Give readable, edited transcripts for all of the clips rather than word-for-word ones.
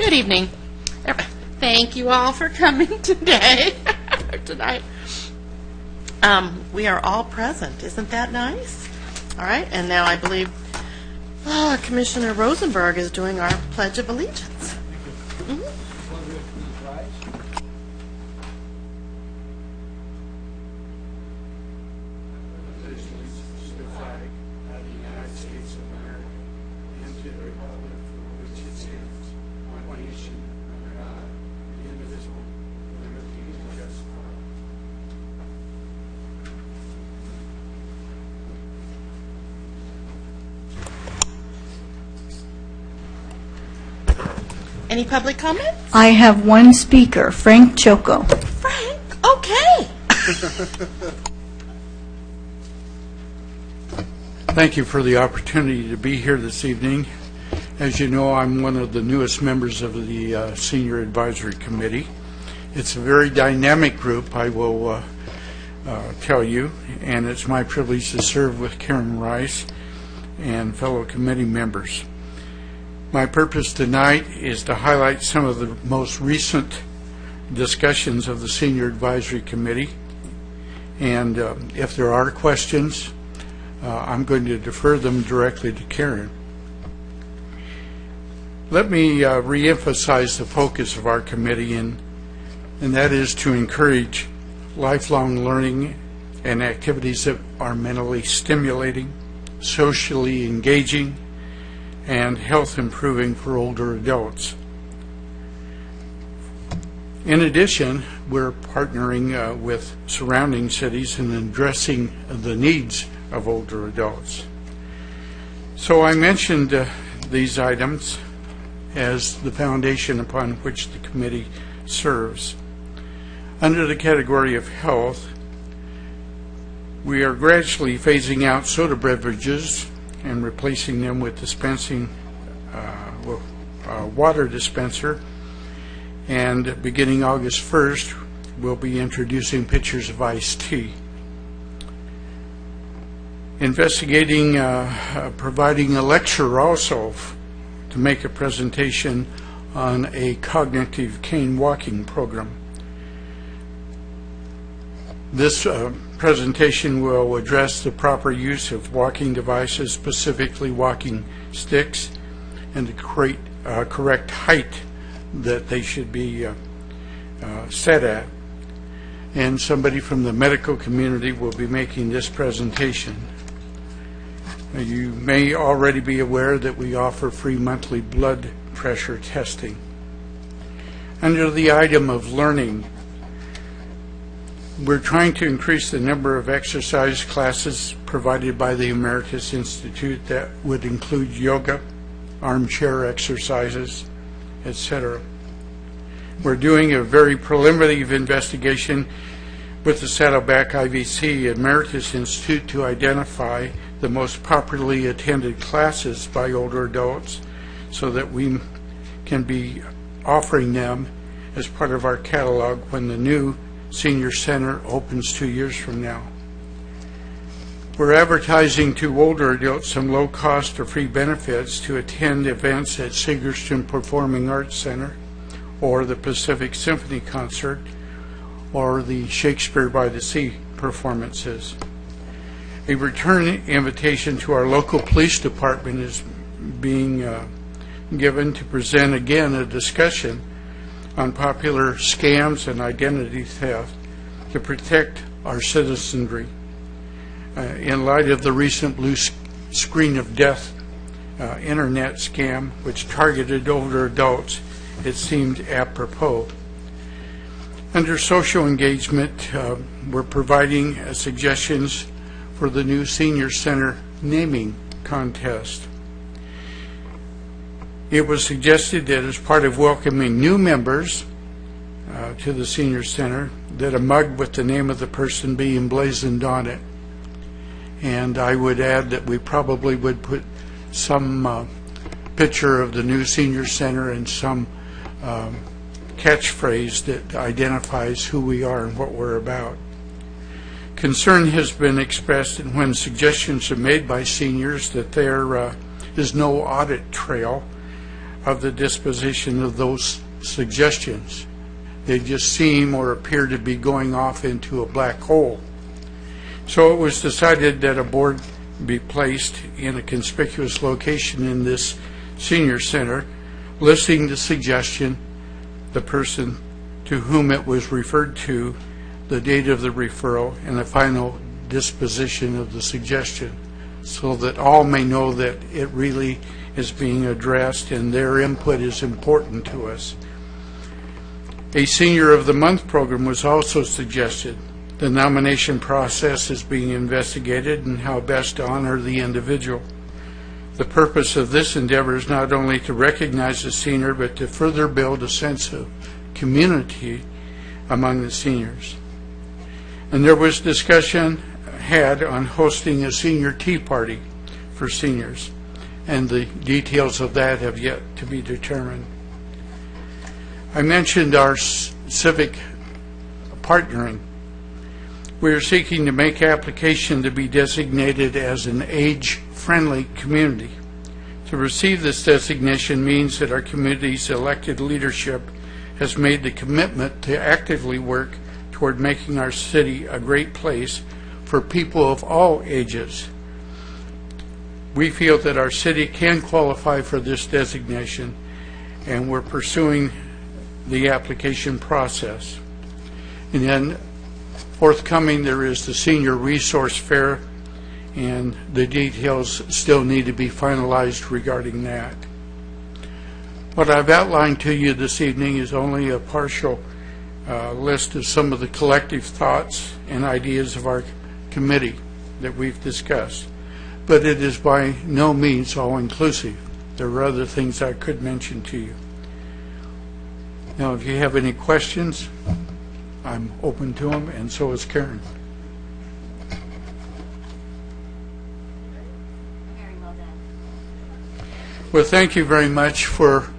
Good evening. Thank you all for coming today. Tonight. We are all present. Isn't that nice? All right, and now I believe Commissioner Rosenberg is doing our Pledge of Allegiance. Any public comments? I have one speaker, Frank Choco. Frank? Okay. Thank you for the opportunity to be here this evening. As you know, I'm one of the newest members of the Senior Advisory Committee. It's a very dynamic group, I will tell you, and it's my privilege to serve with Karen Rice and fellow committee members. My purpose tonight is to highlight some of the most recent discussions of the Senior Advisory Committee, and if there are questions, I'm going to defer them directly to Karen. Let me reemphasize the focus of our committee, and that is to encourage lifelong learning and activities that are mentally stimulating, socially engaging, and health improving for older adults. In addition, we're partnering with surrounding cities in addressing the needs of older adults. So I mentioned these items as the foundation upon which the committee serves. Under the category of health, we are gradually phasing out soda beverages and replacing them with dispensing water dispenser, and beginning August 1st we'll be introducing pitchers of iced tea. Investigating providing a lecture also to make a presentation on a cognitive cane walking program. This presentation will address the proper use of walking devices, specifically walking sticks, and the correct height that they should be set at. And somebody from the medical community will be making this presentation. You may already be aware that we offer free monthly blood pressure testing. Under the item of learning, we're trying to increase the number of exercise classes provided by the Emeritus Institute that would include yoga, armchair exercises, etc. We're doing a very preliminary investigation with the Saddleback IVC Emeritus Institute to identify the most popularly attended classes by older adults so that we can be offering them as part of our catalog when the new Senior Center opens 2 years from now. We're advertising to older adults some low-cost or free benefits to attend events at Sigerston Performing Arts Center or the Pacific Symphony Concert or the Shakespeare by the Sea performances. A return invitation to our local police department is being given to present again a discussion on popular scams and identity theft to protect our citizenry. In light of the recent blue screen of death internet scam, which targeted older adults, it seemed apropos. Under social engagement, we're providing suggestions for the new Senior Center naming contest. It was suggested that as part of welcoming new members to the Senior Center, that a mug with the name of the person be emblazoned on it. And I would add that we probably would put some picture of the new Senior Center and some catchphrase that identifies who we are and what we're about. Concern has been expressed, and when suggestions are made by seniors that there is no audit trail of the disposition of those suggestions. They just seem or appear to be going off into a black hole. So it was decided that a board be placed in a conspicuous location in this senior center, listing the suggestion, the person to whom it was referred to, the date of the referral, and the final disposition of the suggestion, so that all may know that it really is being addressed and their input is important to us. A Senior of the Month program was also suggested. The nomination process is being investigated and how best to honor the individual. The purpose of this endeavor is not only to recognize the senior, but to further build a sense of community among the seniors. And there was discussion had on hosting a senior tea party for seniors, and the details of that have yet to be determined. I mentioned our civic partnering. We are seeking to make application to be designated as an age-friendly community. To receive this designation means that our community's elected leadership has made the commitment to actively work toward making our city a great place for people of all ages. We feel that our city can qualify for this designation, and we're pursuing the application process. And then forthcoming, there is the Senior Resource Fair, and the details still need to be finalized regarding that. What I've outlined to you this evening is only a partial list of some of the collective thoughts and ideas of our committee that we've discussed, but it is by no means all-inclusive. There are other things I could mention to you. Now, if you have any questions, I'm open to them, and so is Karen. Very well done. Well, thank you very much for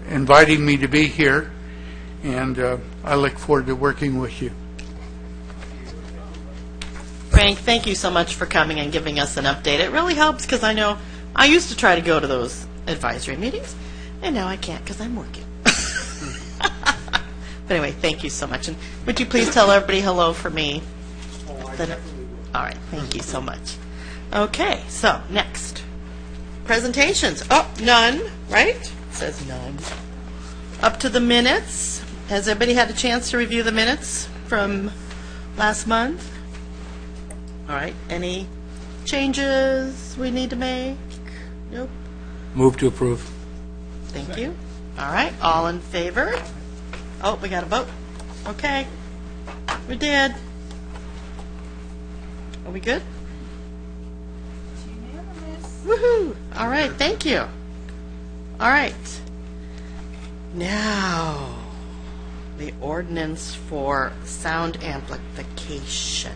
inviting me to be here, and I look forward to working with you. Frank, thank you so much for coming and giving us an update. It really helps because I know I used to try to go to those advisory meetings, and now I can't because I'm working. But anyway, thank you so much. And would you please tell everybody hello for me? All right, thank you so much. Okay, so next. Presentations. Oh, none, right? It says none. Up to the minutes. Has everybody had a chance to review the minutes from last month? All right, any changes we need to make? Nope. Move to approve. Thank you. All right, all in favor? Oh, we got a vote. Okay. We did. Are we good? Woohoo! All right, thank you. All right. Now, the ordinance for sound amplification.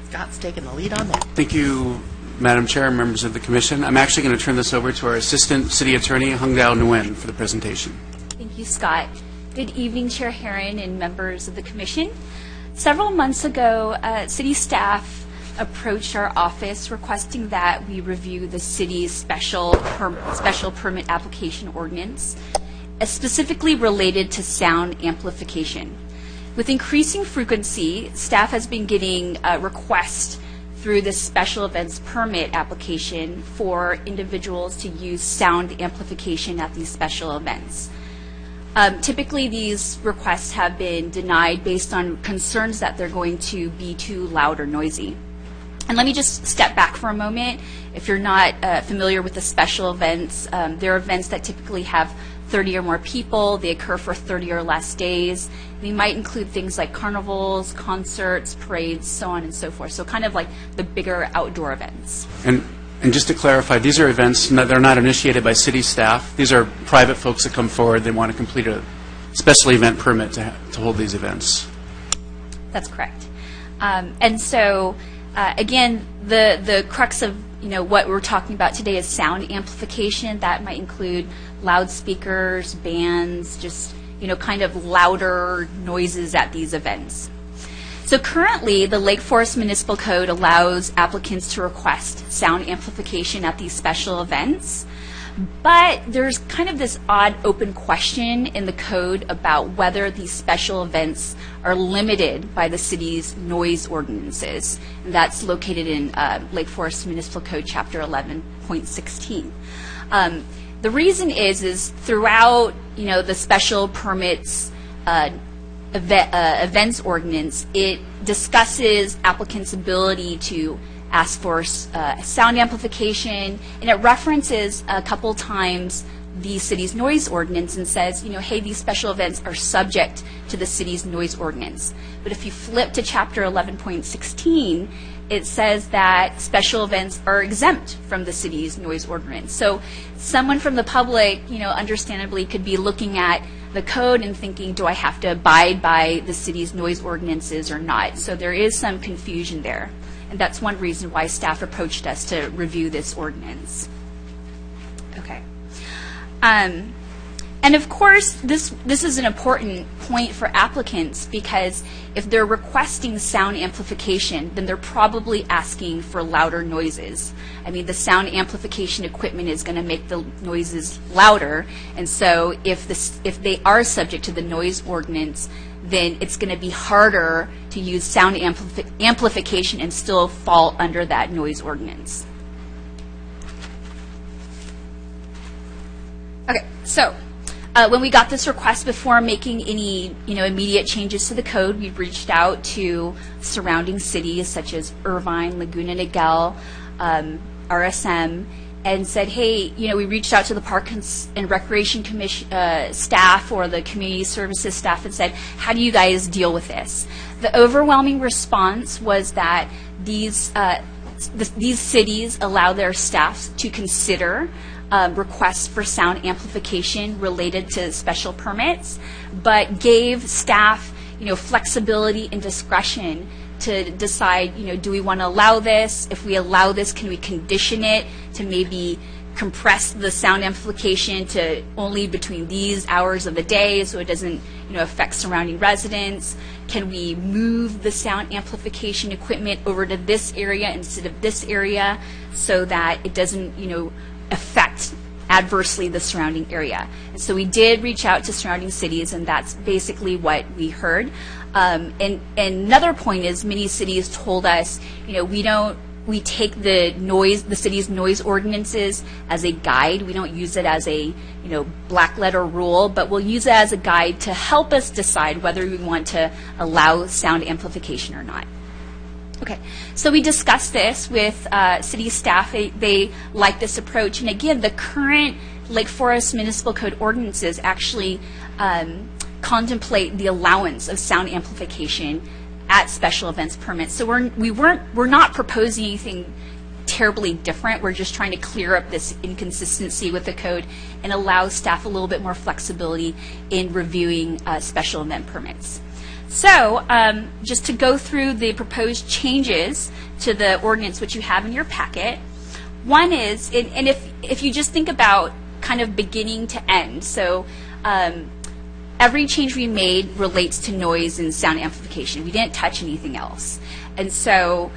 Scott's taking the lead on that. Thank you, Madam Chair and members of the Commission. I'm actually going to turn this over to our Assistant City Attorney, Hung Dao Nguyen, for the presentation. Thank you, Scott. Good evening, Chair Herron and members of the Commission. Several months ago, city staff approached our office requesting that we review the city's special permit application ordinance, specifically related to sound amplification. With increasing frequency, staff has been getting requests through this special events permit application for individuals to use sound amplification at these special events. Typically, these requests have been denied based on concerns that they're going to be too loud or noisy. And let me just step back for a moment. If you're not familiar with the special events, they're events that typically have 30 or more people. They occur for 30 or less days. They might include things like carnivals, concerts, parades, so on and so forth. So kind of like the bigger outdoor events. And just to clarify, these are events, they're not initiated by city staff. These are private folks that come forward. They want to complete a special event permit to hold these events. That's correct. And so, again, the crux of what we're talking about today is sound amplification. That might include loudspeakers, bands, just kind of louder noises at these events. So currently, the Lake Forest Municipal Code allows applicants to request sound amplification at these special events, But there's kind of this odd open question in the code about whether these special events are limited by the city's noise ordinances. And that's located in Lake Forest Municipal Code Chapter 11.16. The reason is throughout, the special permits events ordinance, it discusses applicants' ability to ask for sound amplification, and it references a couple times the city's noise ordinance and says, hey, these special events are subject to the city's noise ordinance. But if you flip to Chapter 11.16, it says that special events are exempt from the city's noise ordinance. So someone from the public, understandably could be looking at the code and thinking, do I have to abide by the city's noise ordinances or not? So there is some confusion there. And that's one reason why staff approached us to review this ordinance. Okay. And of course, this is an important point for applicants, because if they're requesting sound amplification, then they're probably asking for louder noises. I mean, the sound amplification equipment is going to make the noises louder, and so if they are subject to the noise ordinance, then it's going to be harder to use sound amplification and still fall under that noise ordinance. Okay, so when we got this request, before making any immediate changes to the code, we reached out to surrounding cities such as Irvine, Laguna Niguel, RSM, and said, hey, we reached out to the Park and Recreation Commission staff or the community services staff and said, how do you guys deal with this? The overwhelming response was that these cities allow their staffs to consider requests for sound amplification related to special permits, but gave staff, flexibility and discretion to decide, do we want to allow this? If we allow this, can we condition it to maybe compress the sound amplification to only between these hours of the day so it doesn't, affect surrounding residents? Can we move the sound amplification equipment over to this area instead of this area so that it doesn't, affect adversely the surrounding area? And so we did reach out to surrounding cities, and that's basically what we heard. And another point is, many cities told us, we take the city's noise ordinances as a guide. We don't use it as a, black letter rule, but we'll use it as a guide to help us decide whether we want to allow sound amplification or not. Okay, so we discussed this with city staff. They like this approach. And again, the current Lake Forest Municipal Code ordinances actually contemplate the allowance of sound amplification at special events permits. So we're not proposing anything terribly different. We're just trying to clear up this inconsistency with the code and allow staff a little bit more flexibility in reviewing special event permits. So just to go through the proposed changes to the ordinance, which you have in your packet, one is, and if you just think about kind of beginning to end, so every change we made relates to noise and sound amplification. We didn't touch anything else. And so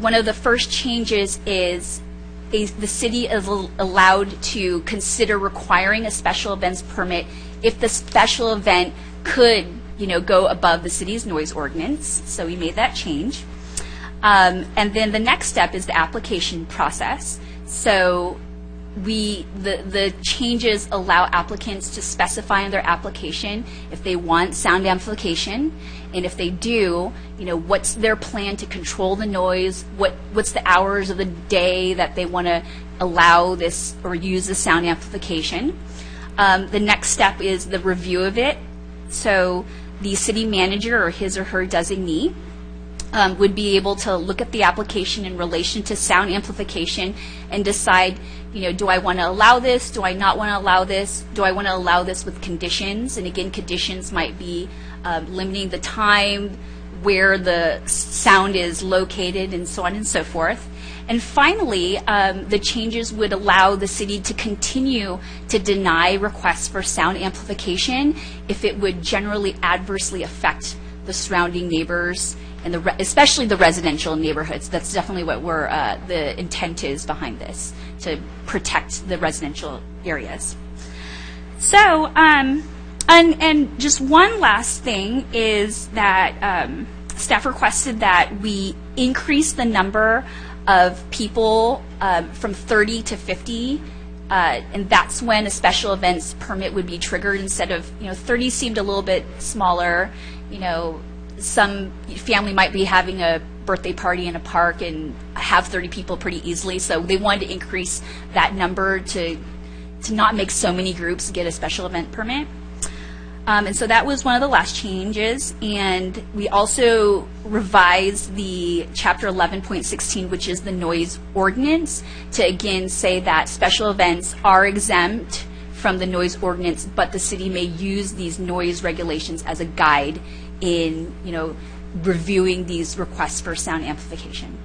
one of the first changes is the city is allowed to consider requiring a special events permit if the special event could go above the city's noise ordinance. So we made that change. And then the next step is the application process. So the changes allow applicants to specify in their application if they want sound amplification, and if they do, what's their plan to control the noise, what's the hours of the day that they want to allow this or use the sound amplification. The next step is the review of it. So the city manager or his or her designee would be able to look at the application in relation to sound amplification and decide, do I want to allow this? Do I not want to allow this? Do I want to allow this with conditions? And again, conditions might be limiting the time, where the sound is located, and so on and so forth. And finally, the changes would allow the city to continue to deny requests for sound amplification if it would generally adversely affect the surrounding neighbors and especially the residential neighborhoods. That's definitely what the intent is behind this, to protect the residential areas. So, and just one last thing is that staff requested that we increase the number of people from 30 to 50, and that's when a special events permit would be triggered instead of, 30 seemed a little bit smaller. Some family might be having a birthday party in a park and have 30 people pretty easily, so they wanted to increase that number to not make so many groups get a special event permit. And so that was one of the last changes. And we also revised the Chapter 11.16, which is the noise ordinance, to again say that special events are exempt from the noise ordinance, but the city may use these noise regulations as a guide in, reviewing these requests for sound amplification.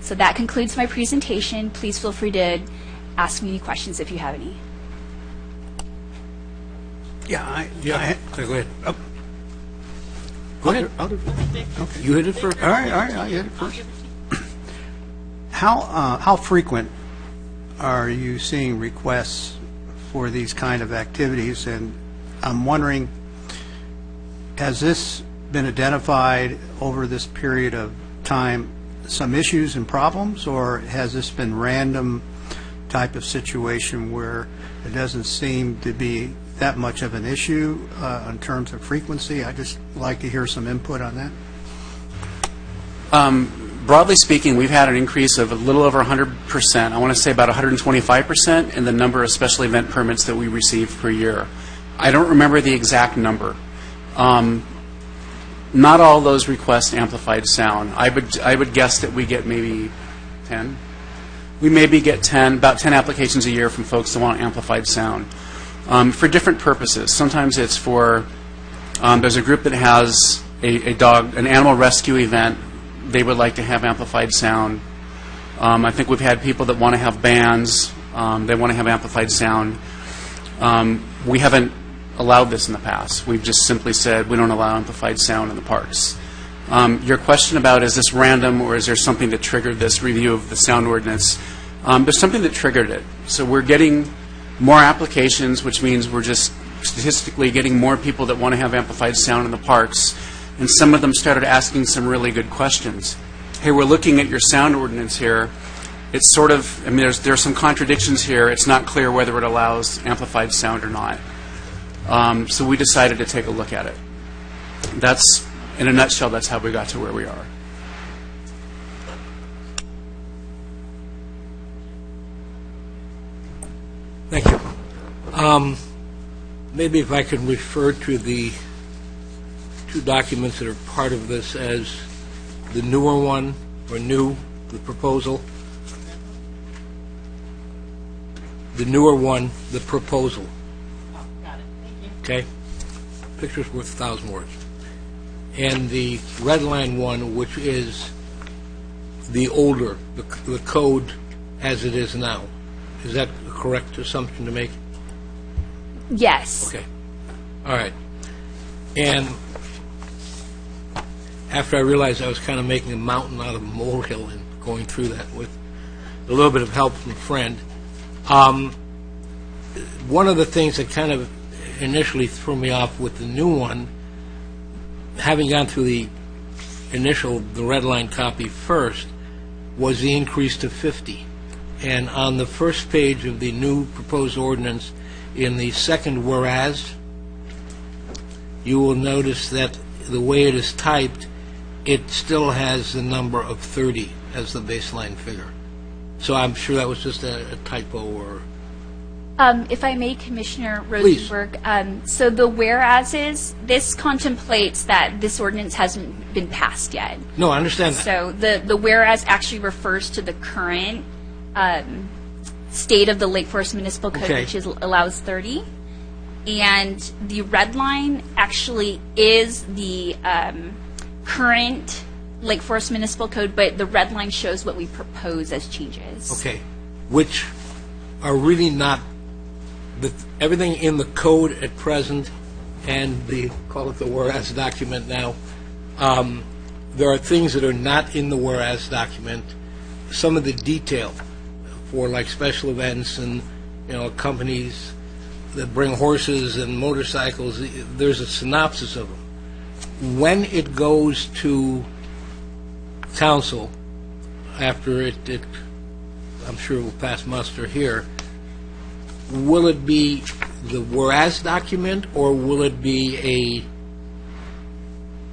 So that concludes my presentation. Please feel free to ask me any questions if you have any. Yeah, Go ahead. Go ahead. Okay. You hit it first. All right, I hit it first. How frequent are you seeing requests for these kind of activities? And I'm wondering, has this been identified over this period of time, some issues and problems, or has this been random type of situation where it doesn't seem to be that much of an issue in terms of frequency? I'd just like to hear some input on that. Broadly speaking, we've had an increase of a little over 100%. I want to say about 125% in the number of special event permits that we receive per year. I don't remember the exact number. Not all those request amplified sound. I would guess that we get maybe 10. We maybe get about 10 applications a year from folks that want amplified sound. For different purposes. Sometimes it's for, there's a group that has an animal rescue event. They would like to have amplified sound. I think we've had people that want to have bands. They want to have amplified sound. We haven't allowed this in the past. We've just simply said we don't allow amplified sound in the parks. Your question about is this random or is there something that triggered this review of the sound ordinance? There's something that triggered it. So we're getting more applications, which means we're just statistically getting more people that want to have amplified sound in the parks. And some of them started asking some really good questions. Hey, we're looking at your sound ordinance here. It's sort of, there's some contradictions here. It's not clear whether it allows amplified sound or not. So we decided to take a look at it. That's, in a nutshell, that's how we got to where we are. Thank you. Maybe if I can refer to the two documents that are part of this as the newer one, or the proposal. The newer one, the proposal. Oh, got it. Thank you. Okay? Picture's worth 1,000 words. And the red line one, which is the older, the code as it is now. Is that a correct assumption to make? Yes. Okay. All right. And after I realized I was kind of making a mountain out of a molehill and going through that with a little bit of help from a friend, one of the things that kind of initially threw me off with the new one, having gone through the red line copy first, was the increase to 50. And on the first page of the new proposed ordinance, in the second whereas, you will notice that the way it is typed, it still has the number of 30 as the baseline figure. So I'm sure that was just a typo or... If I may, Commissioner Rosenberg, so the whereases, this contemplates that this ordinance hasn't been passed yet. No, I understand that. So the whereas actually refers to the current state of the Lake Forest Municipal Code, Okay. which allows 30. And the red line actually is the current Lake Forest Municipal Code, but the red line shows what we propose as changes. Okay. Which are really not... everything in the code at present and call it the whereas document now, there are things that are not in the whereas document. Some of the detail for like special events and, companies that bring horses and motorcycles, there's a synopsis of them. When it goes to council, after it I'm sure it will pass muster here, will it be the whereas document, or will it be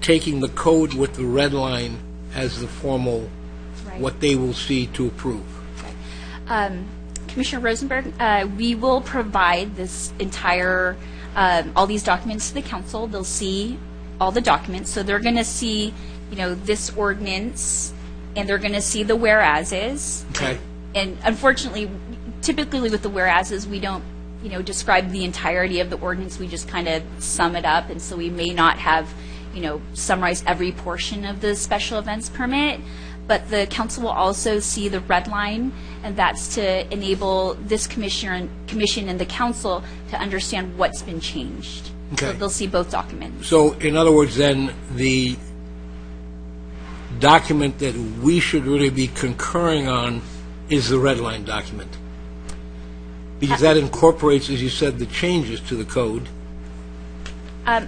taking the code with the red line as the formal, Right. what they will see to approve? Commissioner Rosenberg, we will provide this entire, all these documents to the council. They'll see all the documents, so they're going to see, this ordinance, and they're going to see the whereases. Okay. And unfortunately, typically with the whereases, we don't, describe the entirety of the ordinance. We just kind of sum it up, and so we may not have, summarized every portion of the special events permit. But the council will also see the red line, and that's to enable this commission and the council to understand what's been changed. So Okay. they'll see both documents. So, in other words, then, the document that we should really be concurring on is the red line document. Because that incorporates, as you said, the changes to the code,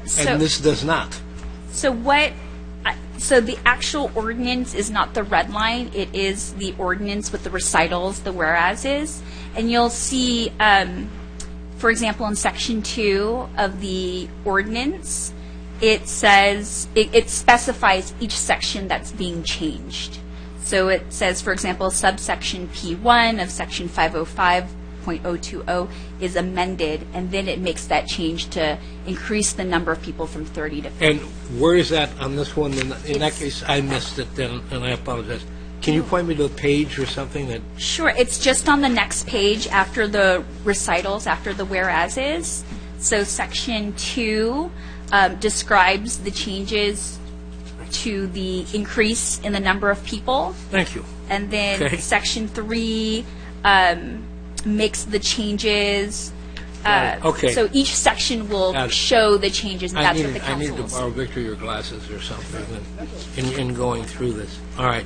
So, and this does not. so the actual ordinance is not the red line. It is the ordinance with the recitals, the whereases. And you'll see, for example, in Section 2 of the ordinance, it says, it specifies each section that's being changed. So it says, for example, subsection P1 of Section 505.020 is amended, and then it makes that change to increase the number of people from 30 to 50. And where is that on this one? In that case, I missed it then, and I apologize. Can you point me to a page or something that, Sure, it's just on the next page after the recitals, after the whereases. So Section 2 describes the changes to the increase in the number of people. thank you. And then Okay. Section 3 makes the changes. Okay. So each section will Got it. show the changes, and I that's what the need council to will see. borrow Victor your glasses or something in going through this. All right.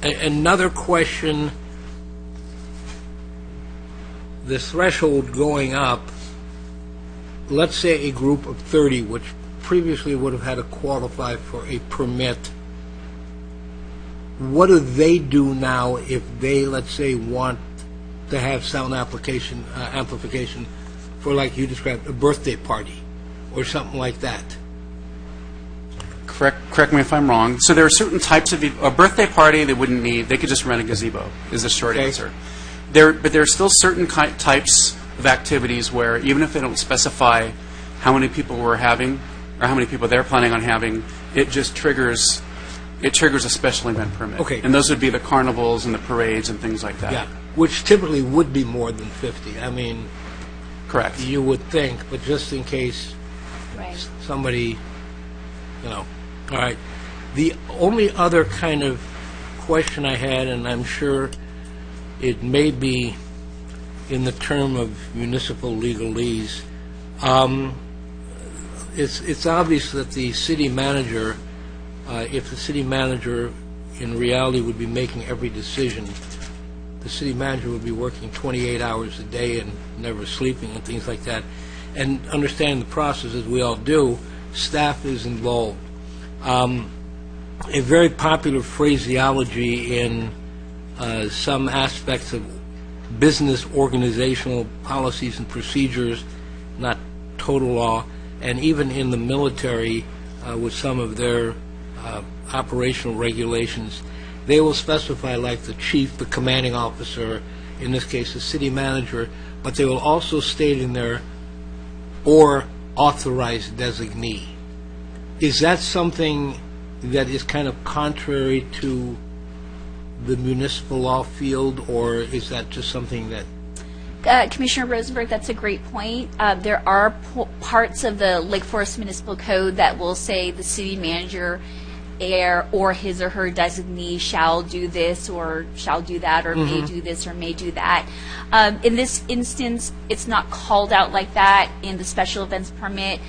Another question, the threshold going up, let's say a group of 30, which previously would have had to qualify for a permit, what do they do now if they, let's say, want to have sound amplification for, like you described, a birthday party or something like that? Correct me if I'm wrong. So there are certain types of a birthday party they wouldn't need. They could just rent a gazebo. Is the short Okay. answer. But there are still certain types of activities where even if they don't specify how many people we're having or how many people they're planning on having, it just triggers a special event permit. Okay. And those would be the carnivals and the parades and things like that. Yeah, which typically would be more than 50. I mean, Correct. you would think, but just in case Right. somebody, all right. The only other kind of question I had, and I'm sure it may be in the term of municipal legalese, it's obvious that the city manager, if the city manager in reality would be making every decision, the city manager would be working 28 hours a day and never sleeping and things like that. And understanding the process, as we all do, staff is involved. A very popular phraseology in some aspects of business organizational policies and procedures, not total law, and even in the military with some of their operational regulations, they will specify, like the chief, the commanding officer, in this case the city manager, but they will also state in there, or authorized designee. Is that something that is kind of contrary to the municipal law field, or is that just something that... Commissioner Rosenberg, that's a great point. There are parts of the Lake Forest Municipal Code that will say the city manager or his or her designee shall do this or shall do that or may do this or may do that. In this instance, it's not called out like that in the special events permit.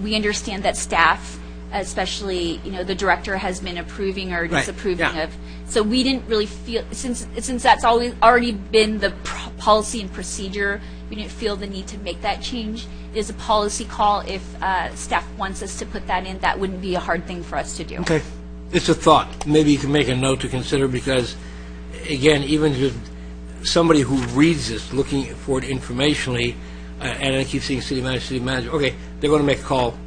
We understand that staff especially, the director has been approving or disapproving yeah. of. So we didn't really feel, since that's always already been the policy and procedure, we didn't feel the need to make that change. It is a policy call. If staff wants us to put that in, that wouldn't be a hard thing for us to do. Okay. It's a thought. Maybe you can make a note to consider because, again, even if somebody who reads this, looking for it informationally, and I keep seeing city manager, okay, they're going to make a call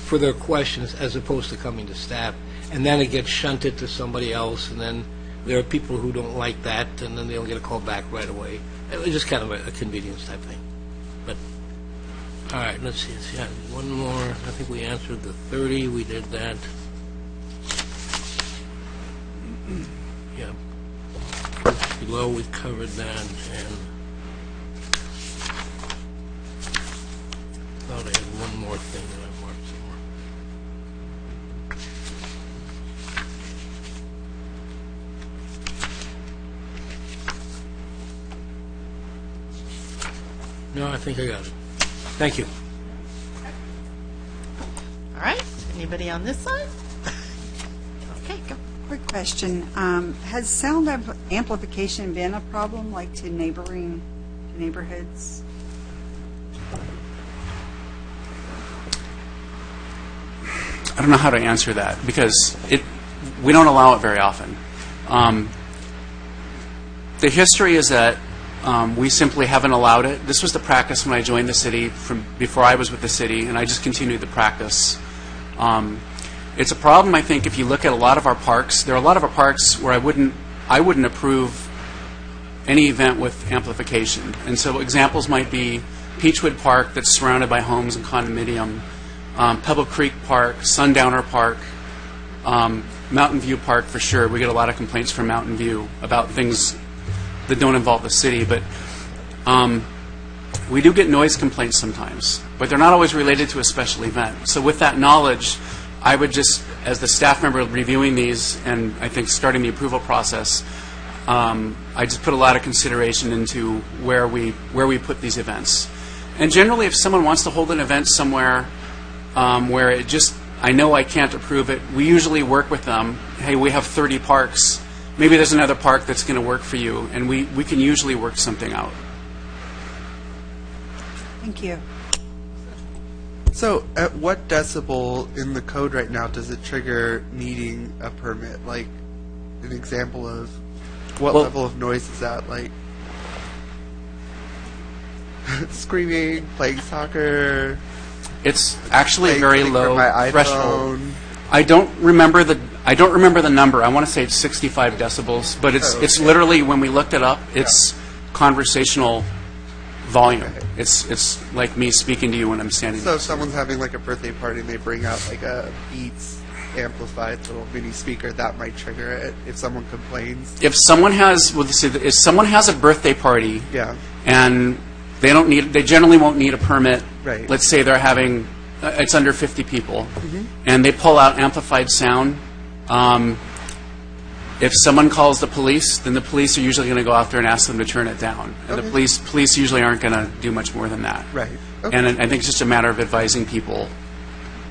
for their questions as opposed to coming to staff. And then it gets shunted to somebody else, and then there are people who don't like that, and then they'll get a call back right away. It was just kind of a convenience type thing. But, all right, let's see. Yeah, one more. I think we answered the 30. We did that. Yeah. Below, we covered that, and thought I had one more thing that I marked somewhere. No, I think I got it. Thank you. All right, anybody on this side? Okay, go. Quick question. Has sound amplification been a problem, like to neighborhoods? I don't know how to answer that because we don't allow it very often. The history is that we simply haven't allowed it. This was the practice when I joined the city from before I was with the city, and I just continued the practice. It's a problem, I think, if you look at a lot of our parks. There are a lot of our parks where I wouldn't approve any event with amplification. And so examples might be Peachwood Park that's surrounded by homes and condominium, Pebble Creek Park, Sundowner Park, Mountain View Park for sure. We get a lot of complaints from Mountain View about things that don't involve the city. But we do get noise complaints sometimes, but they're not always related to a special event. So with that knowledge, I would just, as the staff member reviewing these and I think starting the approval process, I just put a lot of consideration into where we put these events. And generally, if someone wants to hold an event somewhere where it just, I know I can't approve it, we usually work with them. Hey, we have 30 parks. Maybe there's another park that's going to work for you, and we can usually work something out. Thank you. So, at what decibel in the code right now does it trigger needing a permit? Like, an example of what level of noise is that? Like, screaming, playing soccer. It's actually very low my threshold. iPhone. I don't remember the number. I want to say it's 65 decibels, but it's literally, when we looked it up, it's conversational volume. Okay. It's like me speaking to you when I'm standing. So if someone's having like a birthday party and they bring out like a Beats amplified little mini speaker, that might trigger it if someone complains. If someone has, if someone has a birthday party, Yeah. and they generally won't need a permit. Right. Let's say they're having, it's under 50 people, and they pull out amplified sound. If someone calls the police, then the police are usually going to go out there and ask them to turn it down. And the police usually aren't going to do much more than that. Right. Okay. And I think it's just a matter of advising people.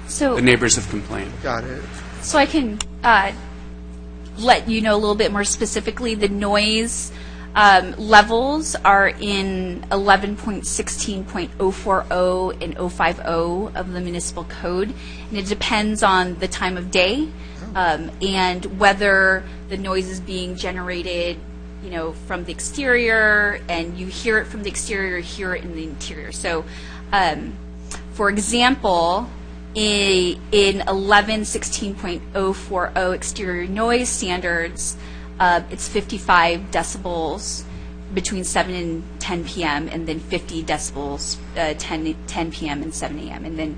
So The neighbors have complained. Got it. So I can let you know a little bit more specifically. The noise levels are in 11.16.040 and 050 of the municipal code, and it depends on the time of day and whether the noise is being generated, from the exterior, and you hear it from the exterior, hear it in the interior. So, for example, in 11.16.040 exterior noise standards, it's 55 decibels between 7 and 10 p.m., and then 50 decibels 10 p.m. and 7 a.m. And then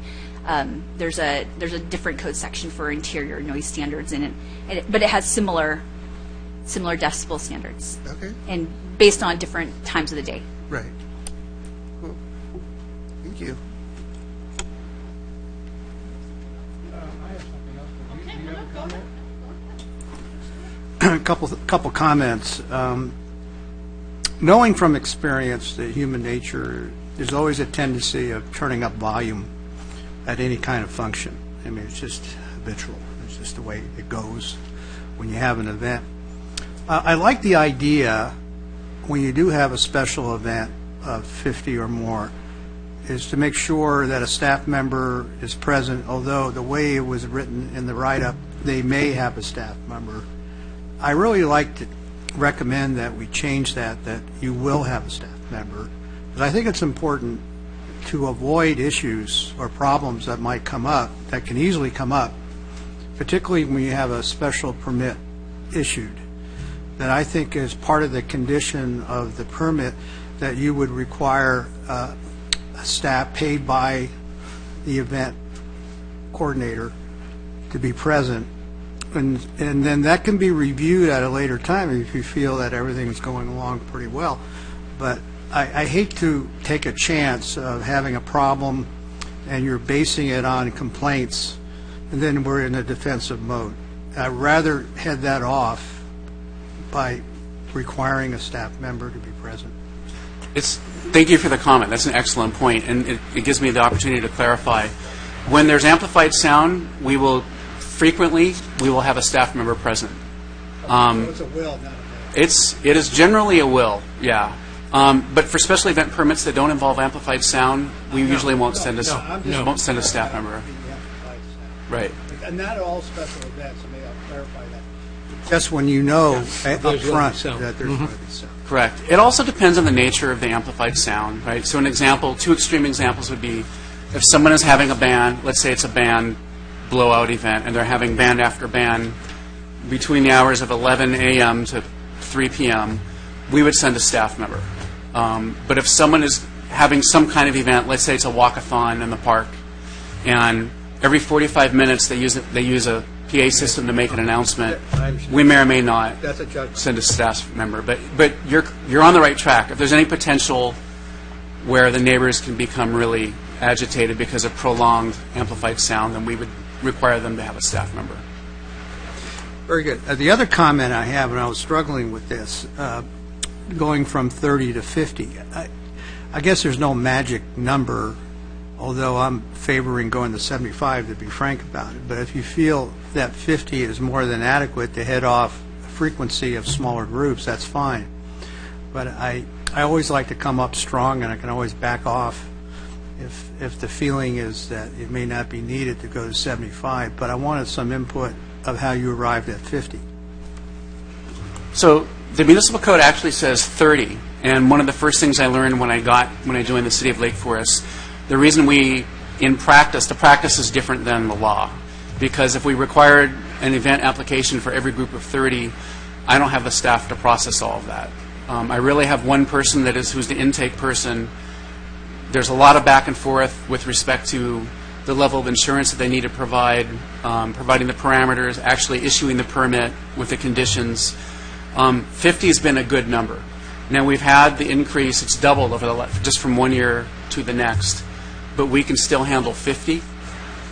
there's a different code section for interior noise standards in it, but it has similar decibel standards. Okay. And based on different times of the day. Right. Cool. Thank you. A couple comments. Knowing from experience that human nature, there's always a tendency of turning up volume at any kind of function. I mean, it's just habitual. It's just the way it goes when you have an event. I like the idea, when you do have a special event of 50 or more, is to make sure that a staff member is present, although the way it was written in the write-up, they may have a staff member. I really like to recommend that we change that you will have a staff member, because I think it's important to avoid issues or problems that might come up, that can easily come up, particularly when you have a special permit issued, that I think is part of the condition of the permit that you would require a staff paid by the event coordinator to be present. And then that can be reviewed at a later time if you feel that everything's going along pretty well. But I hate to take a chance of having a problem and you're basing it on complaints, and then we're in a defensive mode. I'd rather head that off by requiring a staff member to be present. Thank you for the comment. That's an excellent point, and it gives me the opportunity to clarify. When there's amplified sound, we will have a staff member present. It's a will, not a may. It is generally a will, yeah. But for special event permits that don't involve amplified sound, we usually won't send a staff member. Right. And not all special events, may I clarify that? Just when you know up front that there's going to be sound. Correct. It also depends on the nature of the amplified sound, right? So two extreme examples would be if someone is having a band, let's say it's a band blowout event, and they're having band after band between the hours of 11 a.m. to 3 p.m., we would send a staff member. But if someone is having some kind of event, let's say it's a walkathon in the park, and every 45 minutes they use a PA system to make an announcement, we may or may not send a staff member. But you're on the right track. If there's any potential where the neighbors can become really agitated because of prolonged amplified sound, then we would require them to have a staff member. Very good. The other comment I have, and I was struggling with this, going from 30 to 50, I guess there's no magic number, although I'm favoring going to 75 to be frank about it. But if you feel that 50 is more than adequate to head off a frequency of smaller groups, that's fine. But I always like to come up strong, and I can always back off if the feeling is that it may not be needed to go to 75. But I wanted some input of how you arrived at 50. So the municipal code actually says 30, and one of the first things I learned when I joined the city of Lake Forest, the reason the practice is different than the law, because if we required an event application for every group of 30, I don't have the staff to process all of that. I really have one person who's the intake person. There's a lot of back and forth with respect to the level of insurance that they need to provide, providing the parameters, actually issuing the permit with the conditions. 50 has been a good number. Now we've had the increase; it's doubled just from one year to the next, but we can still handle 50.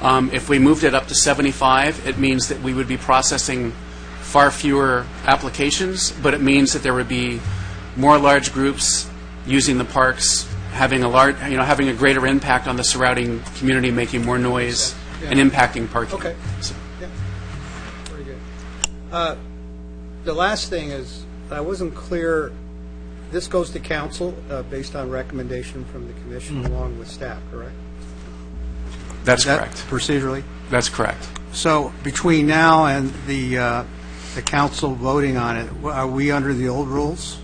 If we moved it up to 75, it means that we would be processing far fewer applications, but it means that there would be more large groups using the parks, having a greater impact on the surrounding community, making more noise and impacting parking. Okay. So. Yeah. Very good. The last thing is, I wasn't clear. This goes to council based on recommendation from the commission along with staff, correct? That's Is that correct. Procedurally? That's correct. So between now and the council voting on it, are we under the old rules?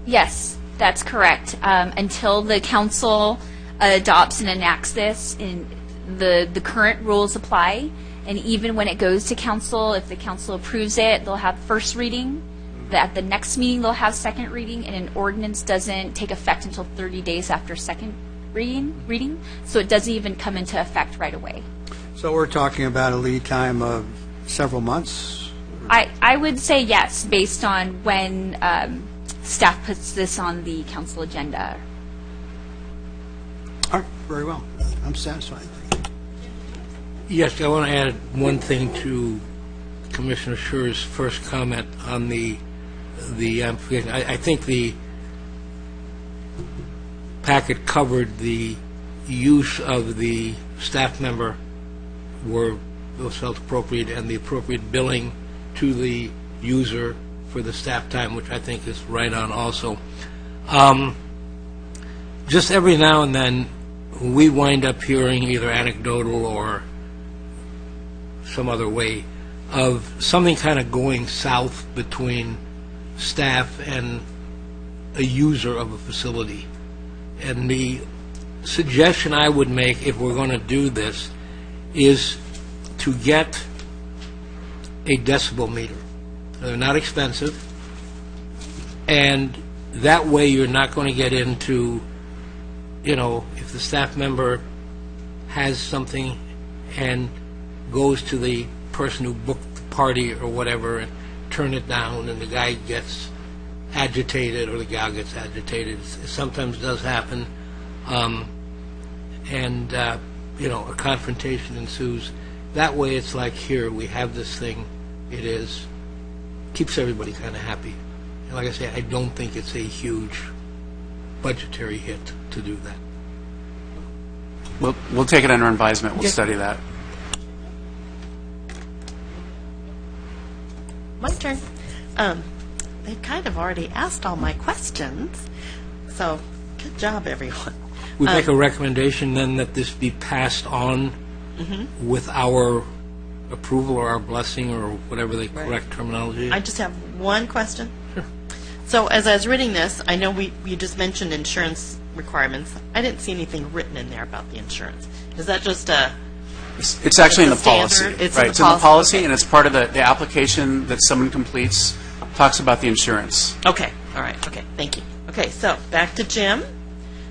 Yes, that's correct. Until the council adopts and enacts this, the current rules apply. And even when it goes to council, if the council approves it, they'll have first reading. At the next meeting, they'll have second reading, and an ordinance doesn't take effect until 30 days after second reading. So it doesn't even come into effect right away. So we're talking about a lead time of several months? I would say yes, based on when staff puts this on the council agenda. All right, very well. I'm satisfied. Yes, I want to add one thing to Commissioner Scher's first comment on the amplification. I think the packet covered the use of the staff member was felt appropriate, and the appropriate billing to the user for the staff time, which I think is right on also. Just every now and then, we wind up hearing either anecdotal or some other way of something kind of going south between staff and a user of a facility. And the suggestion I would make, if we're going to do this, is to get a decibel meter. They're not expensive, and that way you're not going to get into, if the staff member has something and goes to the person who booked the party or whatever and turn it down, and the guy gets agitated or the gal gets agitated. It sometimes does happen, and a confrontation ensues. That way it's like, here, we have this thing, keeps everybody kind of happy. And like I say, I don't think it's a huge budgetary hit to do that. We'll take it under advisement. We'll study that. My turn. They kind of already asked all my questions, so good job, everyone. We make a recommendation then that this be passed on with our approval or our blessing or whatever the correct terminology is. I just have one question. Sure. So as I was reading this, I know you just mentioned insurance requirements. I didn't see anything written in there about the insurance. Is that just a... It's actually in the policy. It's right. in It's in the policy, okay. and it's part of the application that someone completes. Talks about the insurance. Okay. All right. Okay. Thank you. Okay. So back to Jim.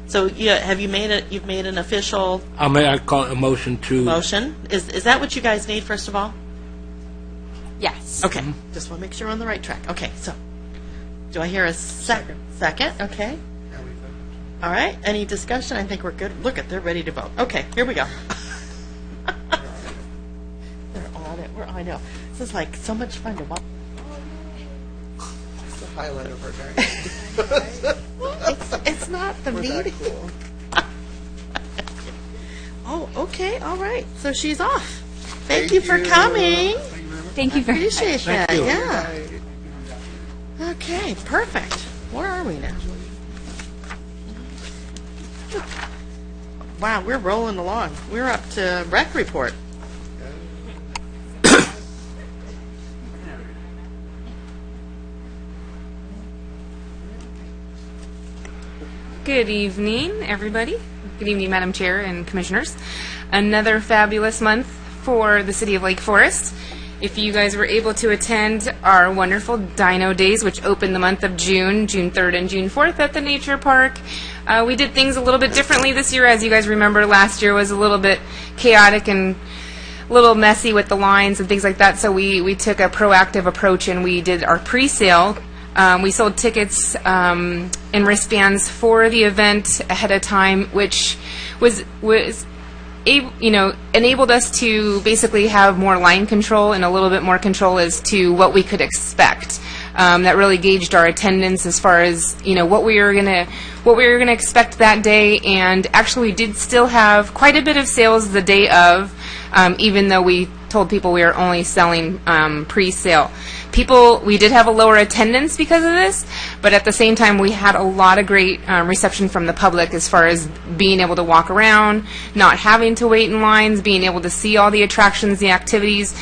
So you've made an official I call it a motion to... motion. Is that what you guys need, first of all? Yes. Okay. Just want to make sure we're on the right track. Okay. So do I hear a second? Second. Okay. All right. Any discussion? I think we're good. Look, they're ready to vote. Okay. Here we go. They're on it. I know. This is like so much fun to watch. It's the highlight of our day. It's not the meeting. Cool. Oh, okay. All right. So she's off. Thank you for coming. Thank you very much. Appreciate that. you. Yeah. Okay. Perfect. Where are we now? Wow, we're rolling along. We're up to rec report. Good evening, everybody. Good evening, Madam Chair and Commissioners. Another fabulous month for the City of Lake Forest. If you guys were able to attend our wonderful Dino Days, which opened the month of June 3rd and June 4th at the Nature Park, we did things a little bit differently this year. As you guys remember, last year was a little bit chaotic and a little messy with the lines and things like that, so we took a proactive approach and we did our pre-sale. We sold tickets and wristbands for the event ahead of time, which was enabled us to basically have more line control and a little bit more control as to what we could expect. That really gauged our attendance as far as what we were gonna expect that day, and actually we did still have quite a bit of sales the day of, even though we told people we were only selling pre-sale. We did have a lower attendance because of this, but at the same time we had a lot of great reception from the public as far as being able to walk around, not having to wait in lines, being able to see all the attractions, the activities.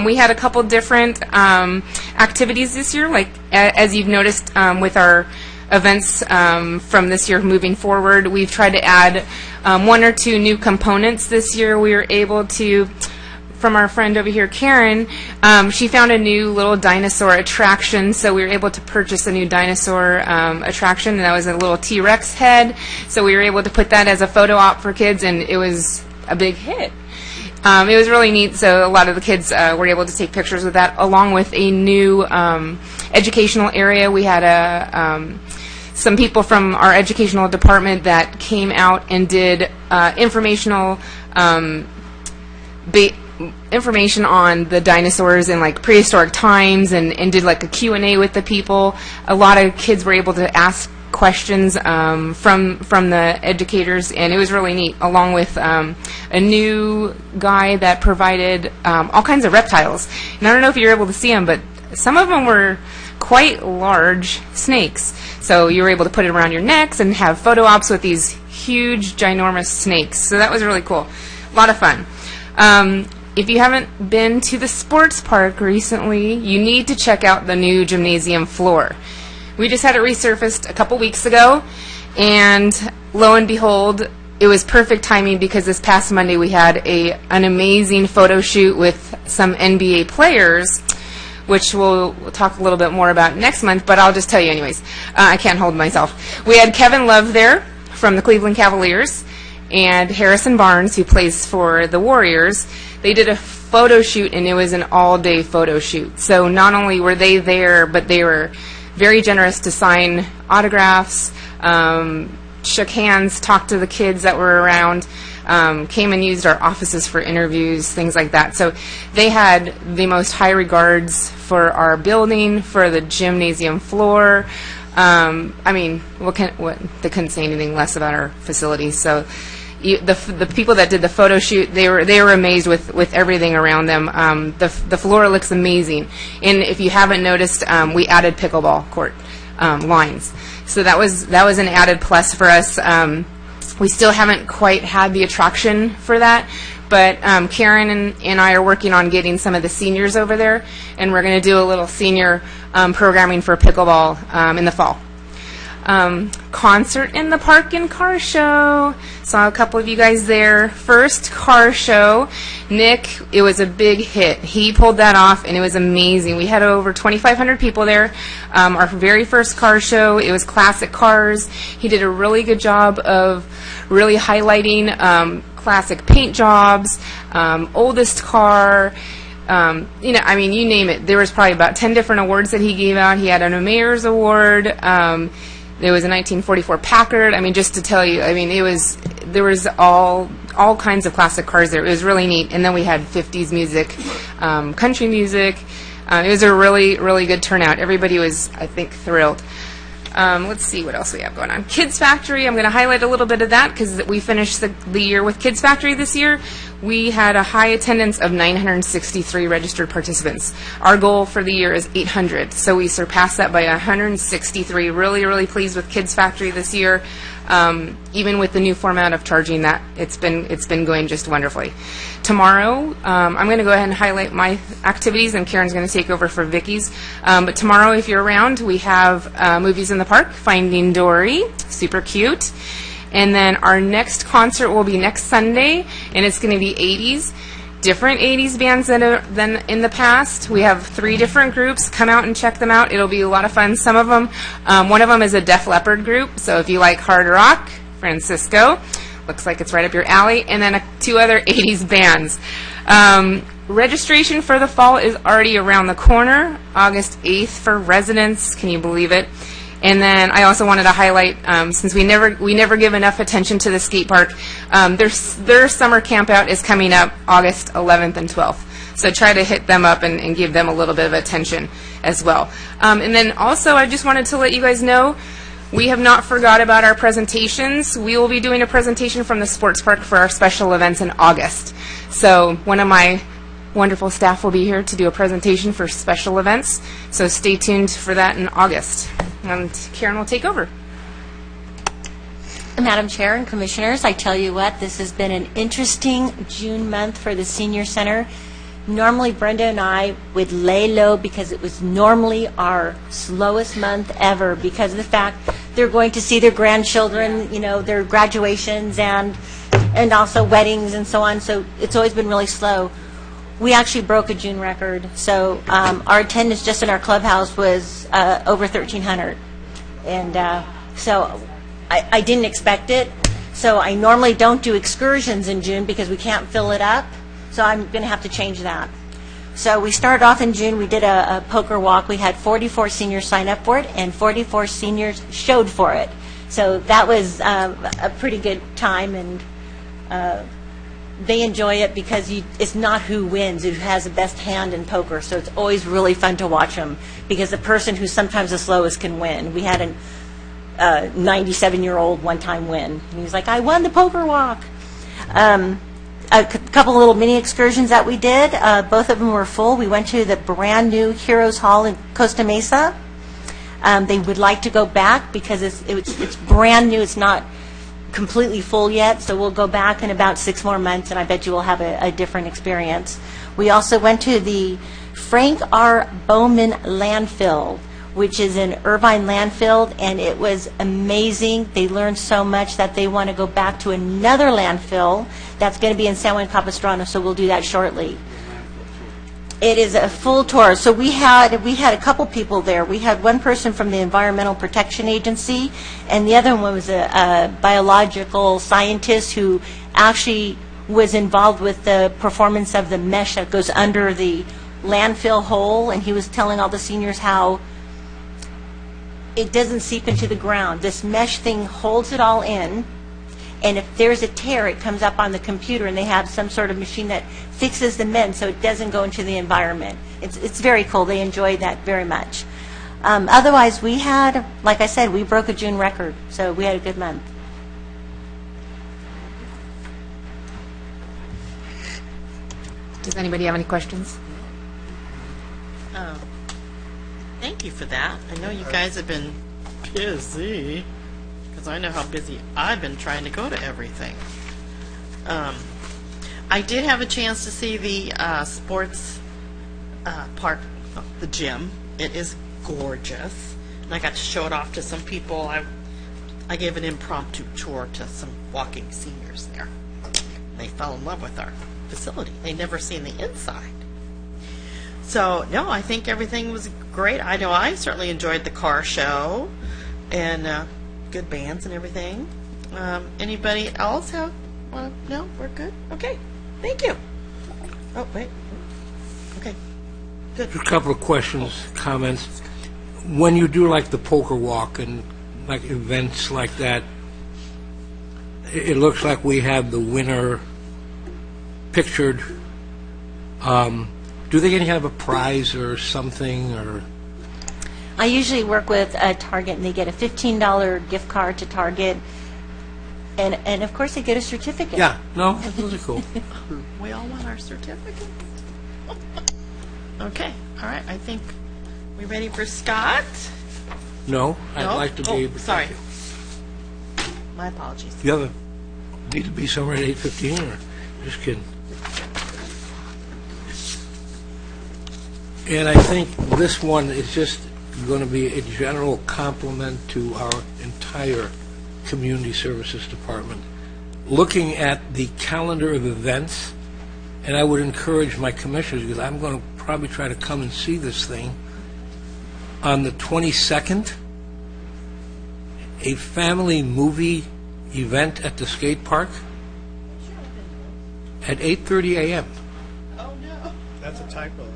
We had a couple different activities this year, like as you've noticed with our events from this year moving forward. We've tried to add one or two new components this year. We were able to, from our friend over here, Karen, she found a new little dinosaur attraction, so we were able to purchase a new dinosaur attraction, and that was a little T-Rex head. So we were able to put that as a photo op for kids, and it was a big hit. It was really neat, so a lot of the kids were able to take pictures with that, along with a new educational area. We had some people from our educational department that came out and did information on the dinosaurs in like prehistoric times, and did like a Q&A with the people. A lot of kids were able to ask questions from the educators, and it was really neat, along with a new guy that provided all kinds of reptiles. And I don't know if you're able to see them, but some of them were quite large snakes. So you were able to put it around your necks and have photo ops with these huge, ginormous snakes. So that was really cool. A lot of fun. If you haven't been to the sports park recently, you need to check out the new gymnasium floor. We just had it resurfaced a couple weeks ago, and lo and behold, it was perfect timing because this past Monday we had an amazing photo shoot with some NBA players, which we'll talk a little bit more about next month, but I'll just tell you anyways. I can't hold myself. We had Kevin Love there from the Cleveland Cavaliers, and Harrison Barnes, who plays for the Warriors. They did a photo shoot, and it was an all-day photo shoot. So not only were they there, but they were very generous to sign autographs, shook hands, talked to the kids that were around, came and used our offices for interviews, things like that. So they had the most high regards for our building, for the gymnasium floor. I mean, they couldn't say anything less about our facility. So the people that did the photo shoot, they were amazed with everything around them. The floor looks amazing, and if you haven't noticed, we added pickleball court lines. So that was an added plus for us. We still haven't quite had the attraction for that, but Karen and I are working on getting some of the seniors over there, and we're going to do a little senior programming for pickleball in the fall. Concert in the park and car show. Saw a couple of you guys there. First car show, Nick, it was a big hit. He pulled that off, and it was amazing. We had over 2,500 people there. Our very first car show, it was classic cars. He did a really good job of really highlighting classic paint jobs, oldest car. You name it. There was probably about 10 different awards that he gave out. He had a mayor's award. There was a 1944 Packard. I mean, just to tell you, there was all kinds of classic cars there. It was really neat. And then we had 50s music, country music. It was a really, really good turnout. Everybody was, I think, thrilled. Let's see what else we have going on. Kids Factory, I'm going to highlight a little bit of that because we finished the year with Kids Factory this year. We had a high attendance of 963 registered participants. Our goal for the year is 800, so we surpassed that by 163. Really, really pleased with Kids Factory this year. Even with the new format of charging that, it's been going just wonderfully. Tomorrow, I'm going to go ahead and highlight my activities, and Karen's going to take over for Vicky's. But tomorrow, if you're around, we have Movies in the Park, Finding Dory, super cute. And then our next concert will be next Sunday, and it's going to be 80s. Different 80s bands than in the past. We have 3 different groups. Come out and check them out. It'll be a lot of fun. Some of them, one of them is a Def Leppard group, so if you like hard rock, Francisco, looks like it's right up your alley, and then 2 other 80s bands. Registration for the fall is already around the corner, August 8th for residents. Can you believe it? And then I also wanted to highlight, since we never give enough attention to the skate park, their summer camp out is coming up August 11th and 12th. So try to hit them up and give them a little bit of attention as well. And then also I just wanted to let you guys know, we have not forgot about our presentations. We will be doing a presentation from the sports park for our special events in August. So one of my wonderful staff will be here to do a presentation for special events. So stay tuned for that in August. And Karen will take over. Madam Chair and Commissioners, I tell you what, this has been an interesting June month for the Senior Center. Normally, Brenda and I would lay low because it was normally our slowest month ever because of the fact they're going to see their grandchildren, their graduations and also weddings and so on. So it's always been really slow. We actually broke a June record, so our attendance just in our clubhouse was over 1,300, and so I didn't expect it. So I normally don't do excursions in June because we can't fill it up, so I'm going to have to change that. So we started off in June, we did a poker walk. We had 44 seniors sign up for it, and 44 seniors showed for it. So that was a pretty good time, and they enjoy it because it's not who wins, it's who has the best hand in poker. So it's always really fun to watch them because the person who's sometimes the slowest can win. We had 97-year-old one-time win. And he was like, I won the poker walk. Couple little mini excursions that we did. Both of them were full. We went to the brand-new Heroes Hall in Costa Mesa. They would like to go back because it's brand new. It's not completely full yet, so we'll go back in about 6 more months, and I bet you will have a different experience. We also went to the Frank R. Bowman landfill, which is an Irvine landfill, and it was amazing. They learned so much that they want to go back to another landfill that's going to be in San Juan Capistrano, so we'll do that shortly. It is a full tour. So we had a couple people there. We had one person from the Environmental Protection Agency, and the other one was a biological scientist who actually was involved with the performance of the mesh that goes under the landfill hole, and he was telling all the seniors how it doesn't seep into the ground. This mesh thing holds it all in, and if there's a tear, it comes up on the computer, and they have some sort of machine that fixes the mend so it doesn't go into the environment. It's very cool. They enjoyed that very much. Otherwise, we had, like I said, we broke a June record, so we had a good month. Does anybody have any questions? Thank you for that. I know you guys have been busy, because I know how busy I've been trying to go to everything. I did have a chance to see the sports park, the gym. It is gorgeous, and I got to show it off to some people. I gave an impromptu tour to some walking seniors there. They fell in love with our facility. They'd never seen the inside. So, no, I think everything was great. I know I certainly enjoyed the car show and good bands and everything. Anybody else have? No, we're good? Okay, thank you. Oh, wait. Okay, good. A couple of questions, comments. When you do like the poker walk and like events like that, it looks like we have the winner pictured. Do they get any kind of a prize or something, or? I usually work with Target, and they get a $15 gift card to Target, and of course they get a certificate. Yeah, no, those are cool. We all want our certificates. Okay, all right, I think we ready for Scott? No, I'd No? like to Oh, be able to. sorry. My apologies. The other need to be somewhere at 8:15, or just kidding. And I think this one is just going to be a general compliment to our entire Community Services Department. Looking at the calendar of events, and I would encourage my commissioners, because I'm going to probably try to come and see this thing, on the 22nd, a family movie event at the skate park at 8:30 a.m. That's a typo, isn't it?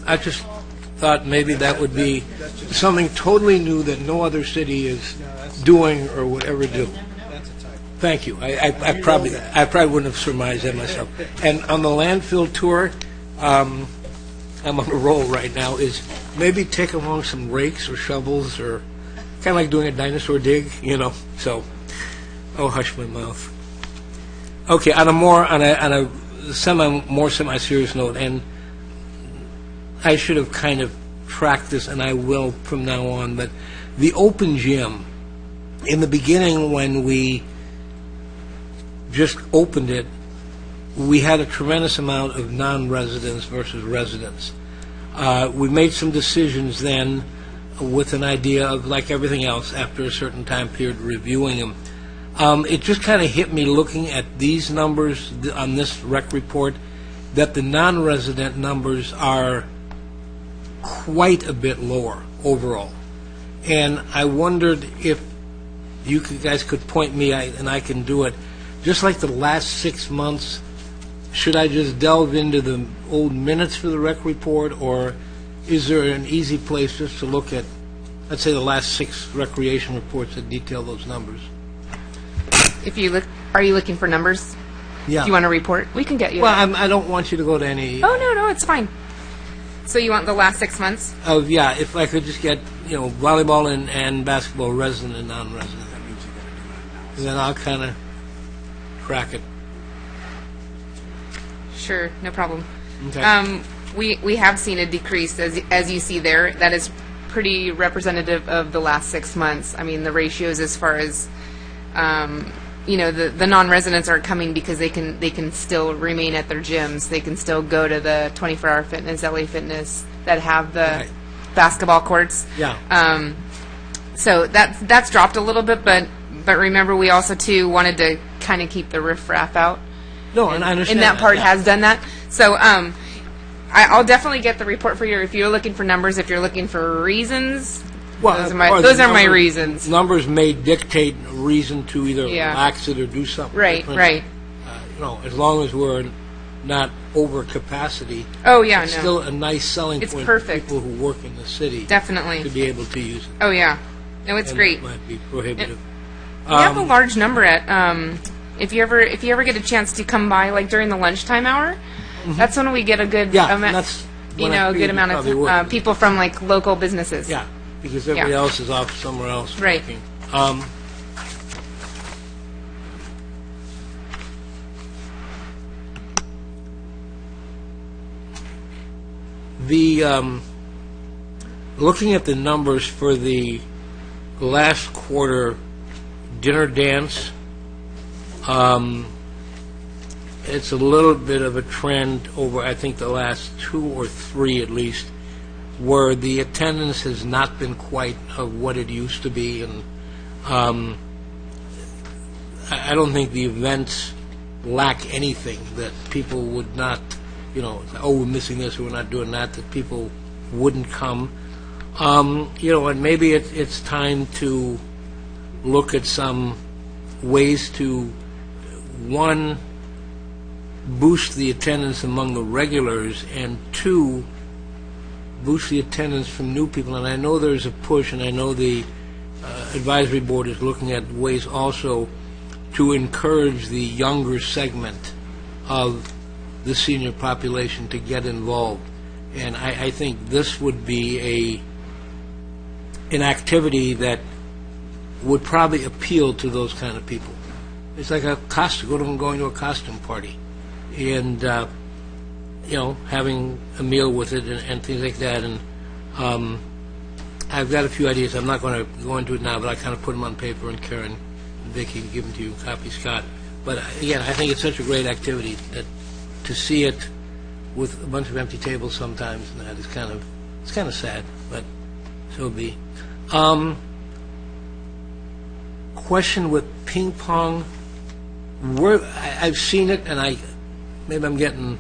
I just thought maybe that would be something totally new that no other city is doing or would ever do. That's a typo. Thank you. I probably wouldn't have surmised that myself. And on the landfill tour, I'm on a roll right now, is maybe take along some rakes or shovels, or kind of like doing a dinosaur dig, so, oh, hush my mouth. Okay, on a more semi-serious note, and I should have kind of tracked this, and I will from now on, but the open gym, in the beginning when we just opened it, we had a tremendous amount of non-residents versus residents. We made some decisions then with an idea of, like everything else, after a certain time period, reviewing them. It just kind of hit me looking at these numbers on this rec report, that the non-resident numbers are quite a bit lower overall. And I wondered if you guys could point me, and I can do it, just like the last 6 months, should I just delve into the old minutes for the rec report, or is there an easy place just to look at, let's say, the last 6 recreation reports that detail those numbers? If you look, are you looking for numbers? Yeah. Do you want a report? We can get you. Well, I don't want you to go to any... Oh, no, it's fine. So you want the last 6 months? Yeah, if I could just get, volleyball and basketball resident and non-resident. And then I'll kind of track it. Sure, no problem. Okay. We have seen a decrease, as you see there. That is pretty representative of the last 6 months. I mean, the ratios as far as, the non-residents aren't coming because they can still remain at their gyms. They can still go to the 24-Hour Fitness, LA Fitness that have the Right. basketball courts. Yeah. So that's dropped a little bit, but remember, we also too wanted to kind of keep the riffraff out. No, and I understand And that part yeah. has done that. So I'll definitely get the report for you if you're looking for numbers. If you're looking for reasons, those are my reasons. Numbers may dictate a reason to either Yeah. relax it or do something Right, different. right. As long as we're not over capacity. Oh, yeah, it's no. still a nice selling It's point perfect. for people who work in the city. Definitely. To be able to use it. Oh, yeah. No, it's And great. It might be prohibitive. We have a large number at, if you ever get a chance to come by, like during the lunchtime hour, that's when we get a good Yeah, amount, that's a when I good figured amount you probably would. of people from like local businesses. Yeah, because everybody Yeah. else is off somewhere else Right. working. Looking at the numbers for the last quarter dinner dance, it's a little bit of a trend over, I think, the last 2 or 3 at least, where the attendance has not been quite of what it used to be, and I don't think the events lack anything that people would not, we're missing this, or we're not doing that people wouldn't come. And maybe it's time to look at some ways to, one, boost the attendance among the regulars, and 2, boost the attendance from new people. And I know there's a push, and I know the advisory board is looking at ways also to encourage the younger segment of the senior population to get involved. And I think this would be an activity that would probably appeal to those kind of people. It's like a costume, going to a costume party, and having a meal with it and things like that. And I've got a few ideas. I'm not going to go into it now, but I kind of put them on paper, and Karen and Vicki can give them to you, copy Scott. But again, I think it's such a great activity that to see it with a bunch of empty tables sometimes, and that is kind of sad, but so be. Question with ping pong. I've seen it, and maybe I'm getting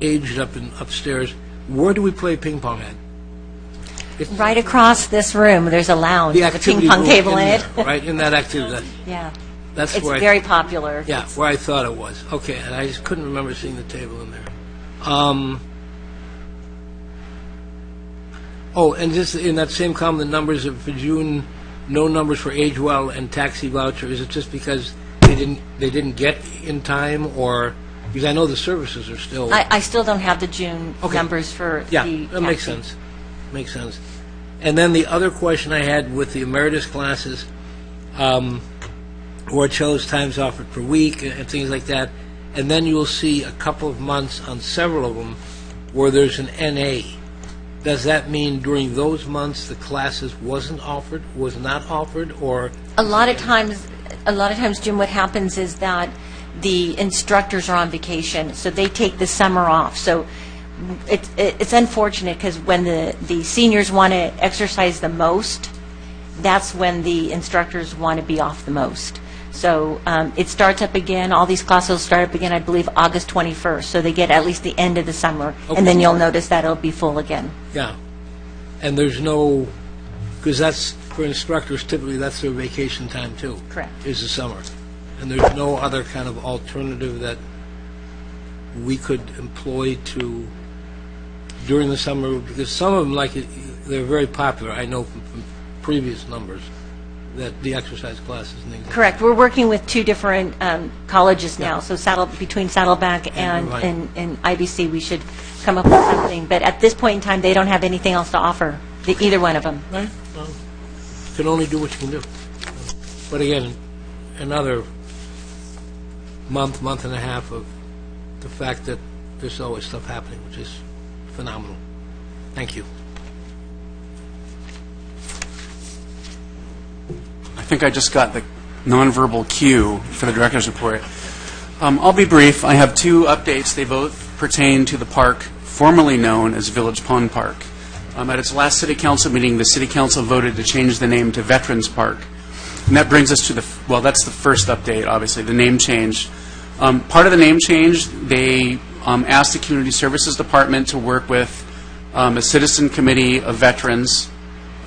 aged upstairs. Where do we play ping pong at? Right across this room, there's a lounge with a ping pong table in it. Right in that activity. Yeah. That's It's where very popular. Yeah, where I thought it was. Okay, and I just couldn't remember seeing the table in there. And just in that same column, the numbers for June, no numbers for Age Well and taxi voucher. Is it just because they didn't get in time, or because I know the services are still? I still don't have the June Okay. numbers for Yeah, the that makes taxi. sense. Makes sense. And then the other question I had with the emeritus classes, where it shows times offered per week and things like that, and then you'll see a couple of months on several of them where there's an NA. Does that mean during those months the classes was not offered, or? A lot of times, Jim, what happens is that the instructors are on vacation, so they take the summer off. So it's unfortunate because when the seniors want to exercise the most, that's when the instructors want to be off the most. So it starts up again, all these classes will start up again, I believe, August 21st. So they get at least the end of the summer, and then you'll notice that it'll be full again. Yeah. And there's no, because that's, for instructors, typically that's their vacation time too. Correct. Is the summer. And there's no other kind of alternative that we could employ to, during the summer, because some of them, they're very popular, I know from previous numbers, that the exercise classes and things. Correct. We're working with two different colleges now, so between Saddleback and Right. and IBC, we should come up with something. But at this point in time, they don't have anything else to offer, either one of them. Right. Well, you can only do what you can do. But again, another month and a half of the fact that there's always stuff happening, which is phenomenal. Thank you. I think I just got the nonverbal cue for the director's report. I'll be brief. I have two updates. They both pertain to the park formerly known as Village Pond Park. At its last City Council meeting, the City Council voted to change the name to Veterans Park. And that brings us to that's the first update, obviously, the name change. Part of the name change, they asked the Community Services Department to work with a citizen committee of veterans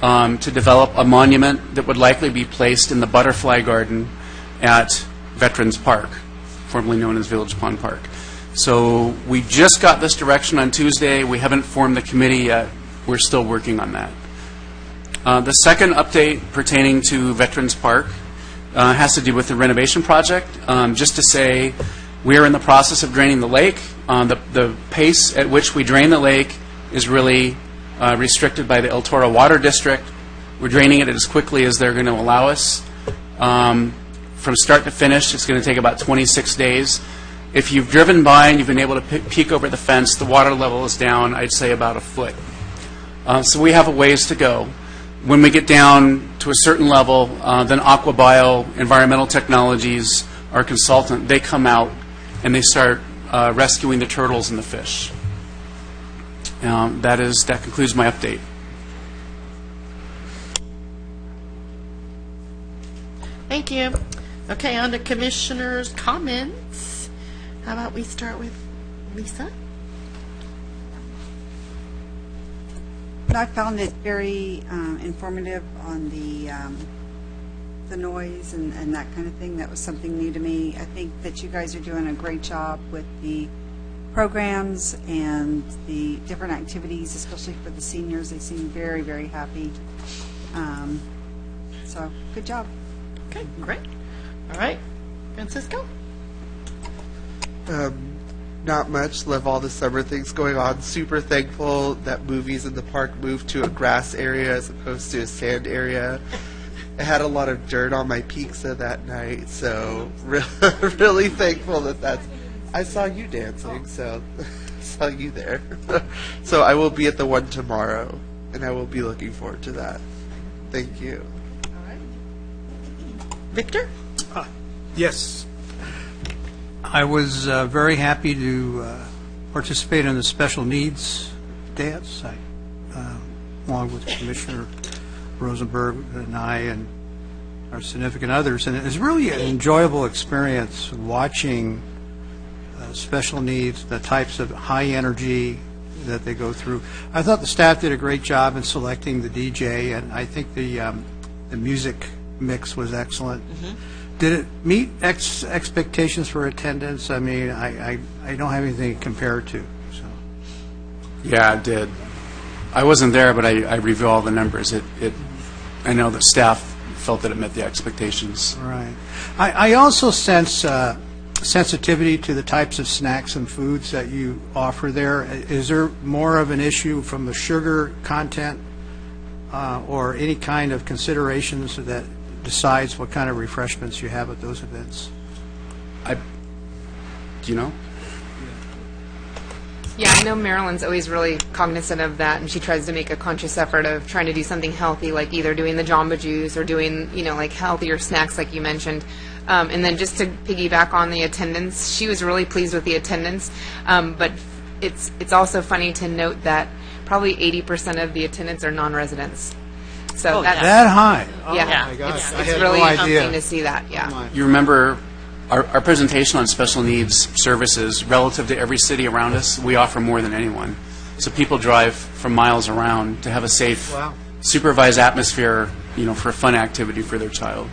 to develop a monument that would likely be placed in the Butterfly Garden at Veterans Park, formerly known as Village Pond Park. So we just got this direction on Tuesday. We haven't formed the committee yet. We're still working on that. The second update pertaining to Veterans Park has to do with the renovation project. Just to say, we are in the process of draining the lake. The pace at which we drain the lake is really restricted by the El Toro Water District. We're draining it as quickly as they're going to allow us. From start to finish, it's going to take about 26 days. If you've driven by and you've been able to peek over the fence, the water level is down, I'd say, about a foot. So we have a ways to go. When we get down to a certain level, then Aquabio Environmental Technologies, our consultant, they come out and they start rescuing the turtles and the fish. That concludes my update. Thank you. Okay, on to commissioners' comments. How about we start with Lisa? I found it very informative on the noise and that kind of thing. That was something new to me. I think that you guys are doing a great job with the programs and the different activities, especially for the seniors. They seem very, very happy. So, good job. Okay, great. All right, Francisco? Not much. Love all the summer things going on. Super thankful that movies in the park moved to a grass area as opposed to a sand area. I had a lot of dirt on my pizza that night, so really thankful that's... I saw you dancing, so I saw you there. So I will be at the one tomorrow, and I will be looking forward to that. Thank you. All right. Victor? Yes. I was very happy to participate in the special needs dance, along with Commissioner Rosenberg and I and our significant others. And it was really an enjoyable experience watching special needs, the types of high energy that they go through. I thought the staff did a great job in selecting the DJ, and I think the music mix was excellent. Did it meet expectations for attendance? I mean, I don't have anything to compare to. So. Yeah, it did. I wasn't there, but I review all the numbers. I know the staff felt that it met the expectations. Right. I also sense sensitivity to the types of snacks and foods that you offer there. Is there more of an issue from the sugar content or any kind of considerations that decides what kind of refreshments you have at those events? Do you know? Yeah, I know Marilyn's always really cognizant of that, and she tries to make a conscious effort of trying to do something healthy, like either doing the Jamba Juice or doing, like healthier snacks like you mentioned. And then just to piggyback on the attendance, she was really pleased with the attendance, but it's also funny to note that probably 80% of the attendants are non-residents. So that's That high? yeah, Oh, my gosh. I it's had really no idea. something to see that, yeah. You remember our presentation on special needs services relative to every city around us? We offer more than anyone. So people drive from miles around to have a safe, supervised atmosphere, for a fun activity for their child.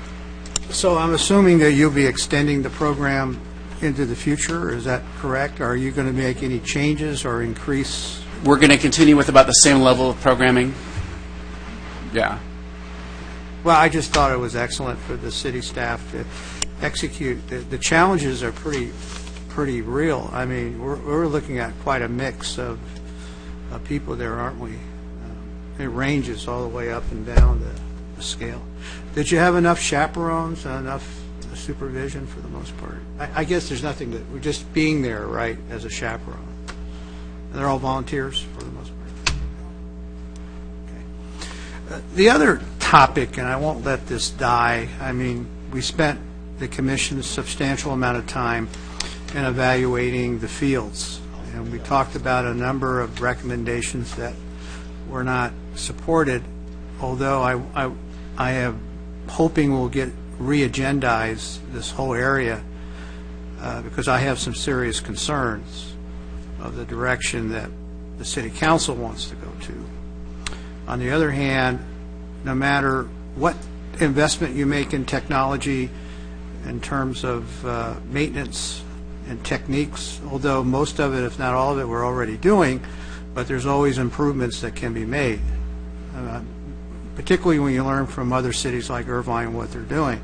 So I'm assuming that you'll be extending the program into the future. Is that correct? Are you going to make any changes or increase? We're going to continue with about the same level of programming. Yeah. Well, I just thought it was excellent for the city staff to execute. The challenges are pretty real. I mean, we're looking at quite a mix of people there, aren't we? It ranges all the way up and down the scale. Did you have enough chaperones and enough supervision for the most part? I guess there's nothing that, we're just being there, right, as a chaperone. And they're all volunteers for the most part. Okay. The other topic, and I won't let this die, I mean, we spent the commission a substantial amount of time in evaluating the fields. And we talked about a number of recommendations that were not supported, although I am hoping we'll get re-agendized this whole area because I have some serious concerns of the direction that the city council wants to go to. On the other hand, no matter what investment you make in technology in terms of maintenance and techniques, although most of it, if not all of it, we're already doing, but there's always improvements that can be made, particularly when you learn from other cities like Irvine and what they're doing.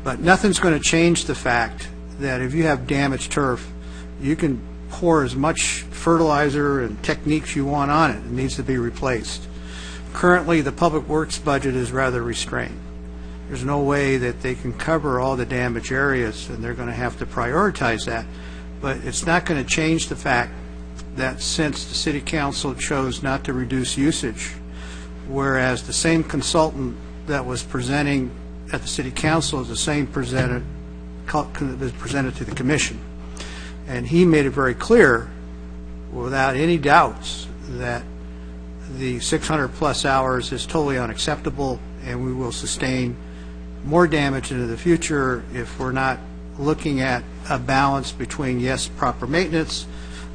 But nothing's going to change the fact that if you have damaged turf, you can pour as much fertilizer and techniques you want on it. It needs to be replaced. Currently, the public works budget is rather restrained. There's no way that they can cover all the damaged areas, and they're going to have to prioritize that. But it's not going to change the fact that since the city council chose not to reduce usage, whereas the same consultant that was presenting at the city council is the same presented to the commission. And he made it very clear, without any doubts, that the 600 plus hours is totally unacceptable, and we will sustain more damage into the future if we're not looking at a balance between, yes, proper maintenance,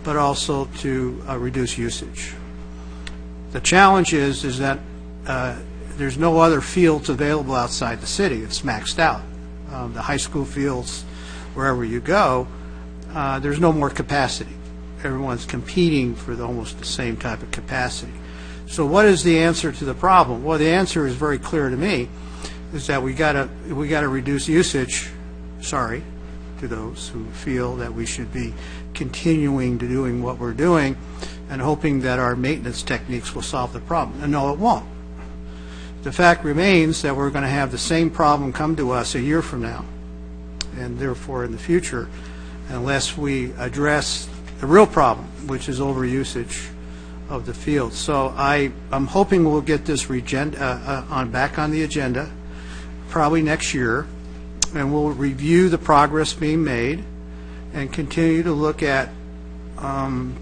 but also to reduce usage. The challenge is that there's no other fields available outside the city. It's maxed out. The high school fields, wherever you go, there's no more capacity. Everyone's competing for almost the same type of capacity. So what is the answer to the problem? Well, the answer is very clear to me, is that we gotta reduce usage. Sorry to those who feel that we should be continuing to doing what we're doing and hoping that our maintenance techniques will solve the problem. And no, it won't. The fact remains that we're going to have the same problem come to us a year from now, and therefore in the future, unless we address the real problem, which is overusage of the field. So I'm hoping we'll get this back on the agenda probably next year, and we'll review the progress being made and continue to look at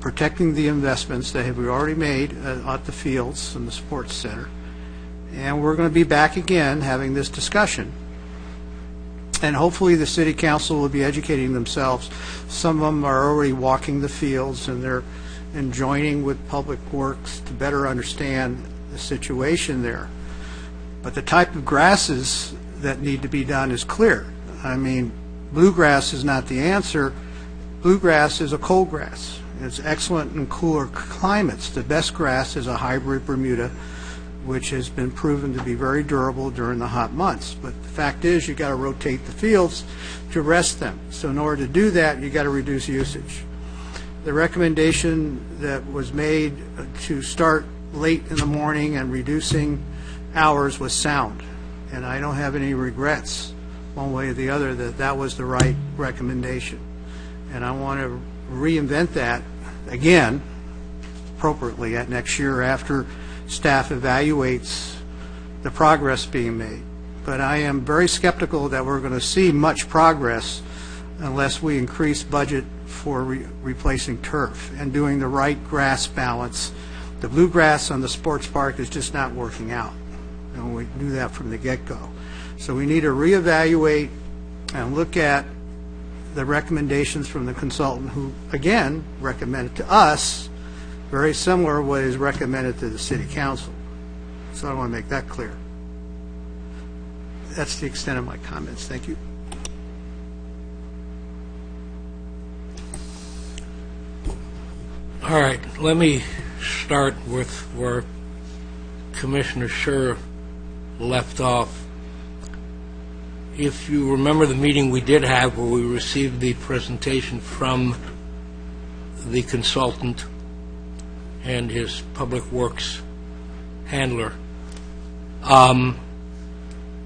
protecting the investments that we already made at the fields and the sports center. And we're going to be back again having this discussion. And hopefully the city council will be educating themselves. Some of them are already walking the fields, and they're joining with public works to better understand the situation there. But the type of grasses that need to be done is clear. I mean, bluegrass is not the answer. Bluegrass is a cold grass. It's excellent in cooler climates. The best grass is a hybrid Bermuda, which has been proven to be very durable during the hot months. But the fact is, you got to rotate the fields to rest them. So in order to do that, you got to reduce usage. The recommendation that was made to start late in the morning and reducing hours was sound, and I don't have any regrets one way or the other that that was the right recommendation. And I want to reinvent that again appropriately at next year after staff evaluates the progress being made. But I am very skeptical that we're going to see much progress unless we increase budget for replacing turf and doing the right grass balance. The bluegrass on the sports park is just not working out, and we knew that from the get-go. So we need to reevaluate and look at the recommendations from the consultant who, again, recommended to us very similar to what is recommended to the city council. So I want to make that clear. That's the extent of my comments. Thank you. All right, let me start with where Commissioner Scher left off. If you remember the meeting we did have where we received the presentation from the consultant and his public works handler,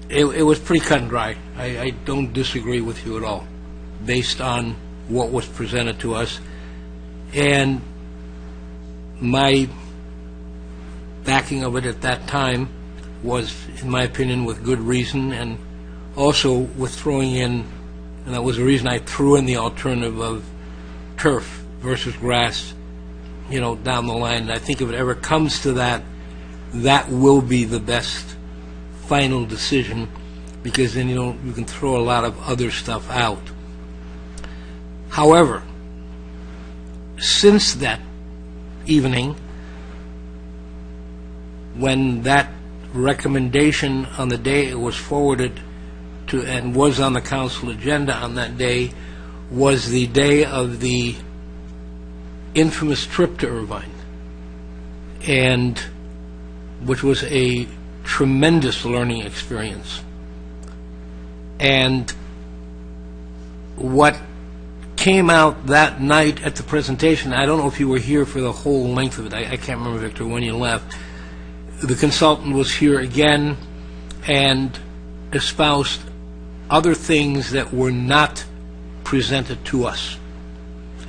it was pretty cut and dry. I don't disagree with you at all, based on what was presented to us. And my backing of it at that time was, in my opinion, with good reason, and also with throwing in, and that was the reason I threw in the alternative of turf versus grass, down the line. And I think if it ever comes to that, that will be the best final decision, because then you can throw a lot of other stuff out. However, since that evening, when that recommendation on the day it was forwarded to and was on the council agenda on that day, was the day of the infamous trip to Irvine, and which was a tremendous learning experience. And what came out that night at the presentation, I don't know if you were here for the whole length of it, I can't remember, Victor, when you left. The consultant was here again and espoused other things that were not presented to us,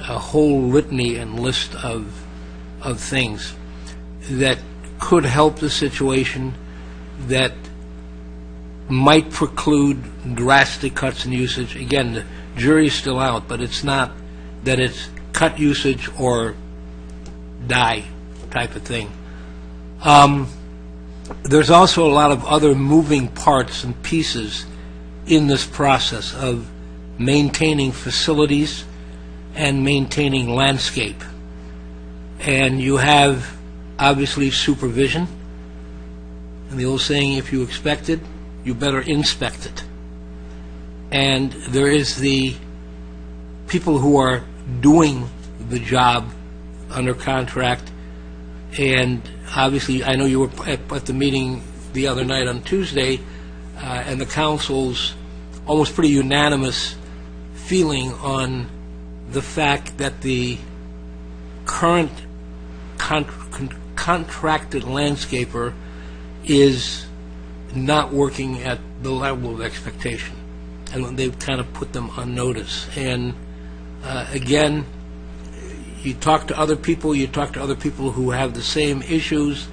a whole litany and list of things that could help the situation, that might preclude drastic cuts in usage. Again, the jury's still out, but it's not that it's cut usage or die type of thing. There's also a lot of other moving parts and pieces in this process of maintaining facilities and maintaining landscape. And you have, obviously, supervision. And the old saying, if you expect it, you better inspect it. And there is the people who are doing the job under contract. And obviously, I know you were at the meeting the other night on Tuesday, and the council's almost pretty unanimous feeling on the fact that the current contracted landscaper is not working at the level of expectation, and they've kind of put them on notice. And again, you talk to other people who have the same issues,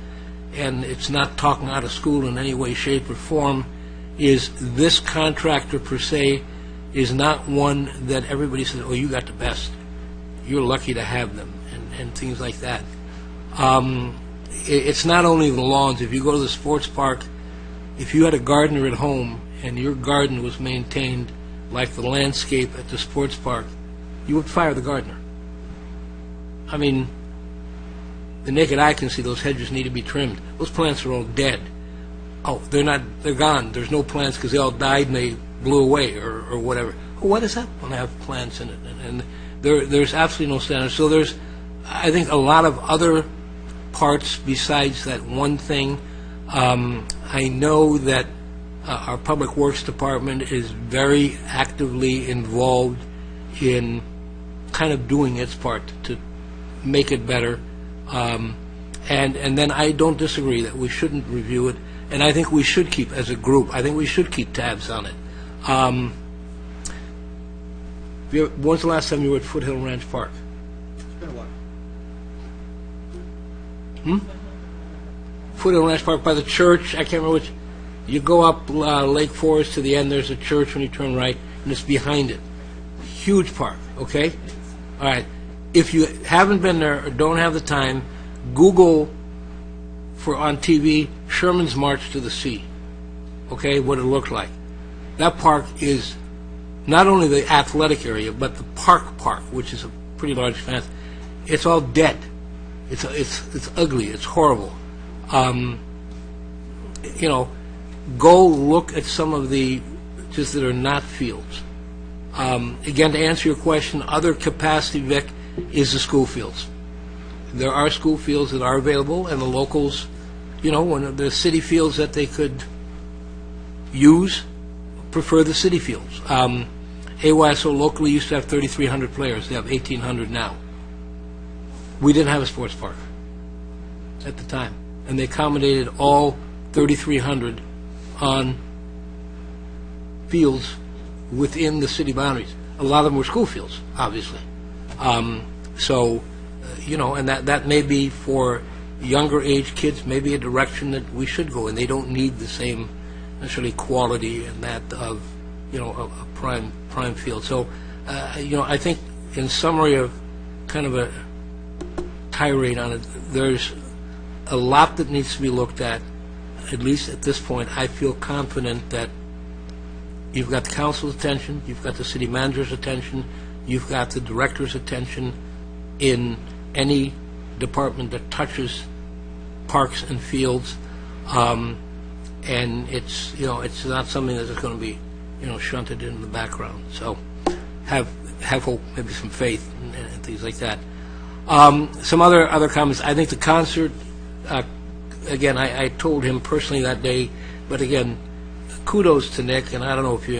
and it's not talking out of school in any way, shape, or form, is this contractor per se is not one that everybody says, oh, you got the best, you're lucky to have them, and things like that. It's not only the lawns. If you go to the sports park, if you had a gardener at home and your garden was maintained like the landscape at the sports park, you would fire the gardener. I mean, the naked eye can see those hedges need to be trimmed. Those plants are all dead. Oh, they're gone. There's no plants because they all died and they blew away or whatever. Oh, what is that when I have plants in it? And there's absolutely no standard. So there's, I think, a lot of other parts besides that one thing. I know that our Public Works Department is very actively involved in kind of doing its part to make it better. And then I don't disagree that we shouldn't review it, and I think we should keep, as a group, I think we should keep tabs on it. When's the last time you were at Foothill Ranch Park? It's been a while. Foothill Ranch Park by the church, I can't remember which. You go up Lake Forest to the end, there's a church when you turn right, and it's behind it. Huge park, okay? All right. If you haven't been there or don't have the time, Google on TV, Sherman's March to the Sea, okay, what it looked like. That park is not only the athletic area, but the park, which is a pretty large expanse. It's all dead. It's ugly. It's horrible. Go look at some of the just that are not fields. Again, to answer your question, other capacity, Vic, is the school fields. There are school fields that are available, and the locals, when the city feels that they could use prefer the city fields. AYSO locally used to have 3,300 players. They have 1,800 now. We didn't have a sports park at the time, and they accommodated all 3,300 on fields within the city boundaries. A lot of them were school fields, obviously. And that may be for younger age kids, maybe a direction that we should go, and they don't need the same necessarily quality and that of, a prime field. So, I think in summary of kind of a tirade on it, there's a lot that needs to be looked at least at this point. I feel confident that you've got the council's attention, you've got the city manager's attention, you've got the director's attention in any department that touches parks and fields, and it's not something that's going to be shunted in the background. So have hope, maybe some faith, and things like that. Some other comments. I think the concert. Again, I told him personally that day, but again, kudos to Nick, and I don't know if we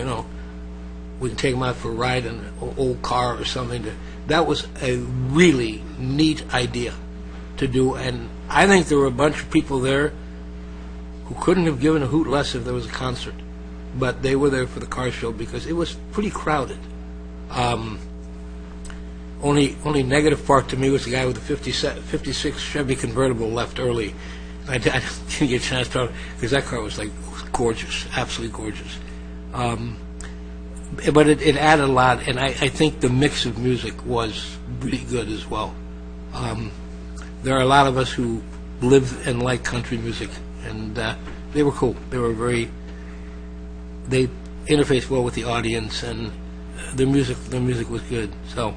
can take him out for a ride in an old car or something. That was a really neat idea to do, and I think there were a bunch of people there who couldn't have given a hoot less if there was a concert, but they were there for the car show because it was pretty crowded. Only negative part to me was the guy with the 56 Chevy convertible left early. I didn't get a chance to, because that car was gorgeous, absolutely gorgeous. But it added a lot, and I think the mix of music was really good as well. There are a lot of us who live and like country music, and they were cool. They interfaced well with the audience, and their music was good. So,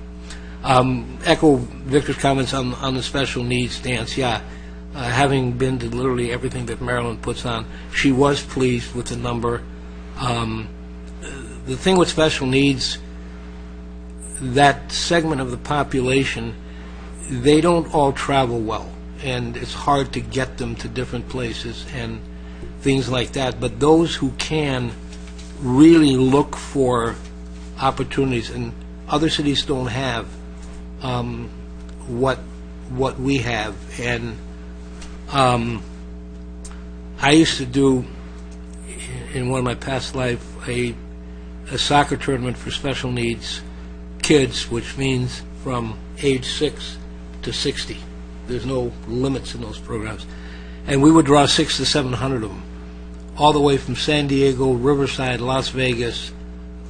echo Victor's comments on the special needs dance. Yeah. Having been to literally everything that Maryland puts on, she was pleased with the number. The thing with special needs, that segment of the population, they don't all travel well, and it's hard to get them to different places and things like that. But those who can really look for opportunities, and other cities don't have what we have. And I used to do, in one of my past life, a soccer tournament for special needs kids, which means from age 6 to 60. There's no limits in those programs. And we would draw 600 to 700 of them, all the way from San Diego, Riverside, Las Vegas,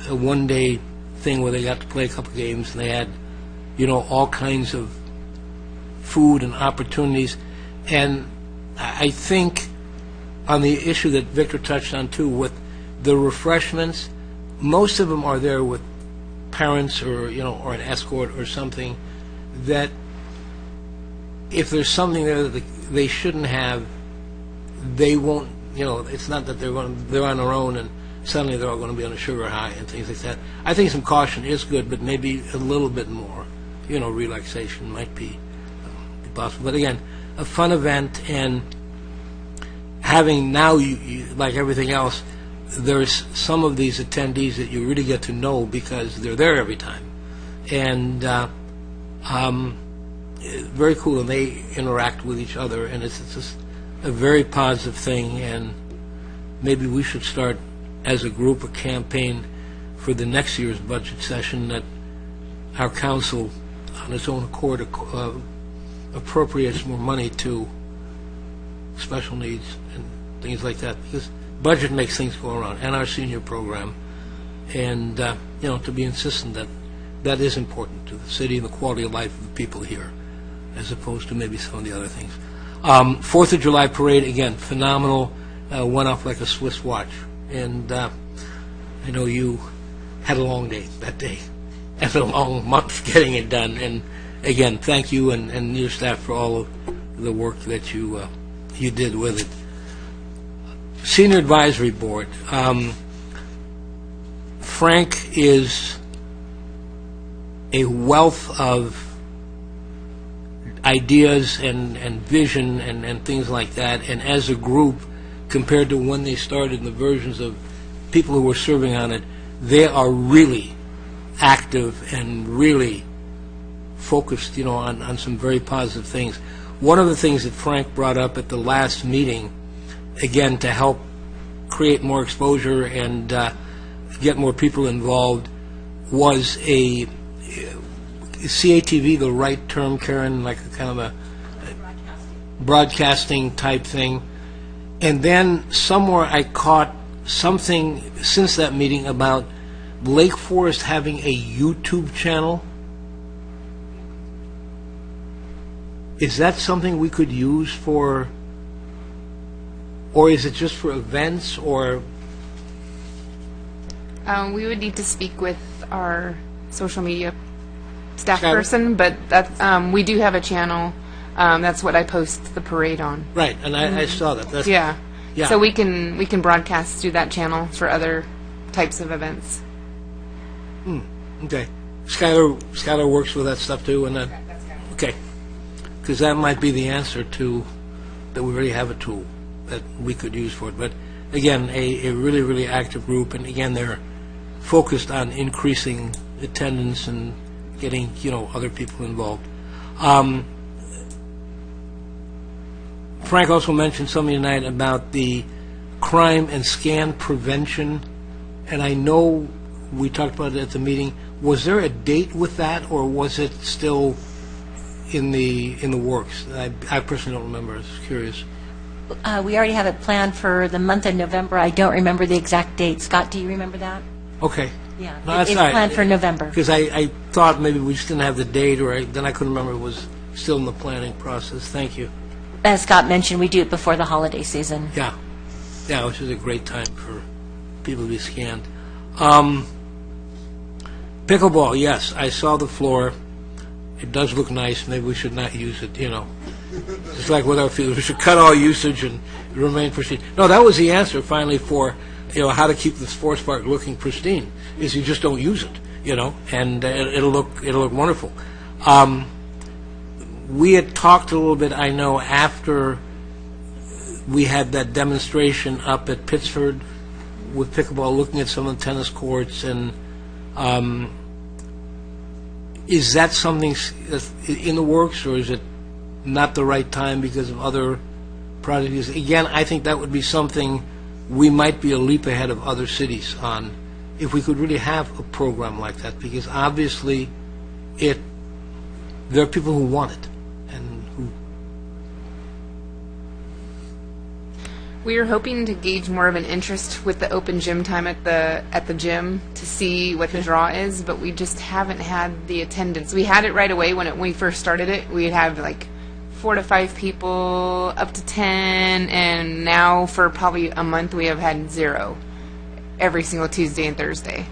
a one-day thing where they got to play a couple games, and they had, all kinds of food and opportunities. And I think on the issue that Victor touched on too, with the refreshments, most of them are there with parents or an escort or something, that if there's something there that they shouldn't have, they won't, it's not that they're on their own and suddenly they're all going to be on a sugar high and things like that. I think some caution is good, but maybe a little bit more, relaxation might be possible. But again, a fun event, and having now, you, like everything else, there's some of these attendees that you really get to know because they're there every time. And very cool, and they interact with each other, and it's just a very positive thing. And maybe we should start, as a group, a campaign for the next year's budget session that our council, on its own accord, appropriates more money to special needs and things like that, because budget makes things go around, and our senior program, and to be insistent that is important to the city and the quality of life of the people here, as opposed to maybe some of the other things. 4th of July parade, again, phenomenal, went off like a Swiss watch, and I know you had a long day that day, and a long month getting it done, and again, thank you and your staff for all of the work that you did with it. Senior Advisory Board. Frank is a wealth of ideas and vision and things like that, and as a group, compared to when they started in the versions of people who were serving on it, they are really active and really focused, on some very positive things. One of the things that Frank brought up at the last meeting, again, to help create more exposure and get more people involved, was is CATV the right term, Karen? Like a kind of a broadcasting type thing. And then somewhere I caught something since that meeting about Lake Forest having a YouTube channel. Is that something we could use for, or is it just for events, or? We would need to speak with our social media staff Skylar? person, but that, we do have a channel. That's what I post the parade on. Right, and I saw that. That's, Yeah. Yeah. So we can broadcast through that channel for other types of events. Okay. Skylar works with that stuff too, and then, okay. Because that might be the answer to, that we already have a tool that we could use for it. But again, a really, really active group, and again, they're focused on increasing attendance and getting, other people involved. Frank also mentioned something tonight about the crime and scan prevention, and I know we talked about it at the meeting. Was there a date with that, or was it still in the works? I personally don't remember. I was curious. We already have it planned for the month of November. I don't remember the exact date. Scott, do you remember that? Okay. Yeah, No, that's it's all right. planned for November. Because I thought maybe we just didn't have the date, or then I couldn't remember it was still in the planning process. Thank you. As Scott mentioned, we do it before the holiday season. Yeah, which is a great time for people to be scanned. Pickleball, yes, I saw the floor. It does look nice. Maybe we should not use it, Just like with our fields, we should cut all usage and remain pristine. No, that was the answer finally for, how to keep the sports park looking pristine, is you just don't use it, and it'll look wonderful. We had talked a little bit, I know, after we had that demonstration up at Pittsford with pickleball, looking at some of the tennis courts, and is that something that's in the works, or is it not the right time because of other projects? Again, I think that would be something we might be a leap ahead of other cities on, if we could really have a program like that, because obviously there are people who want it. We are hoping to gauge more of an interest with the open gym time at the gym to see what the draw is, but we just haven't had the attendance. We had it right away when we first started it. We had like 4 to 5 people, up to 10, and now for probably a month we have had 0 every single Tuesday and Thursday.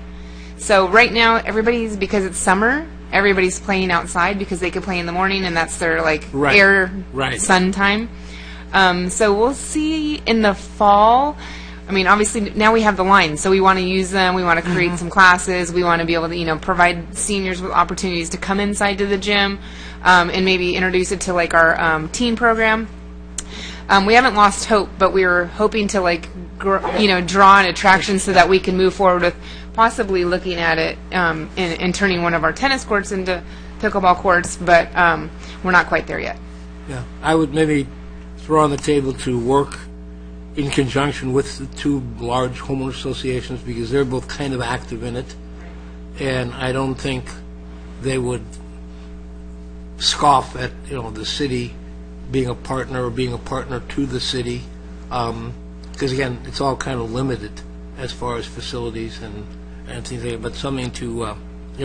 So right now because it's summer, everybody's playing outside because they could play in the morning and that's their sun time. So we'll see in the fall. I mean, obviously now we have the lines, so we want to use them. We want to create some classes. We want to be able to, provide seniors with opportunities to come inside to the gym, and maybe introduce it to like our teen program. We haven't lost hope, but we were hoping to draw an attraction so that we can move forward with possibly looking at it and turning one of our tennis courts into pickleball courts, but we're not quite there yet. Yeah, I would maybe throw on the table to work in conjunction with the 2 large homeowner associations, because they're both kind of active in it, and I don't think they would scoff at the city being a partner or being a partner to the city, because again, it's all kind of limited as far as facilities and things like that, but something to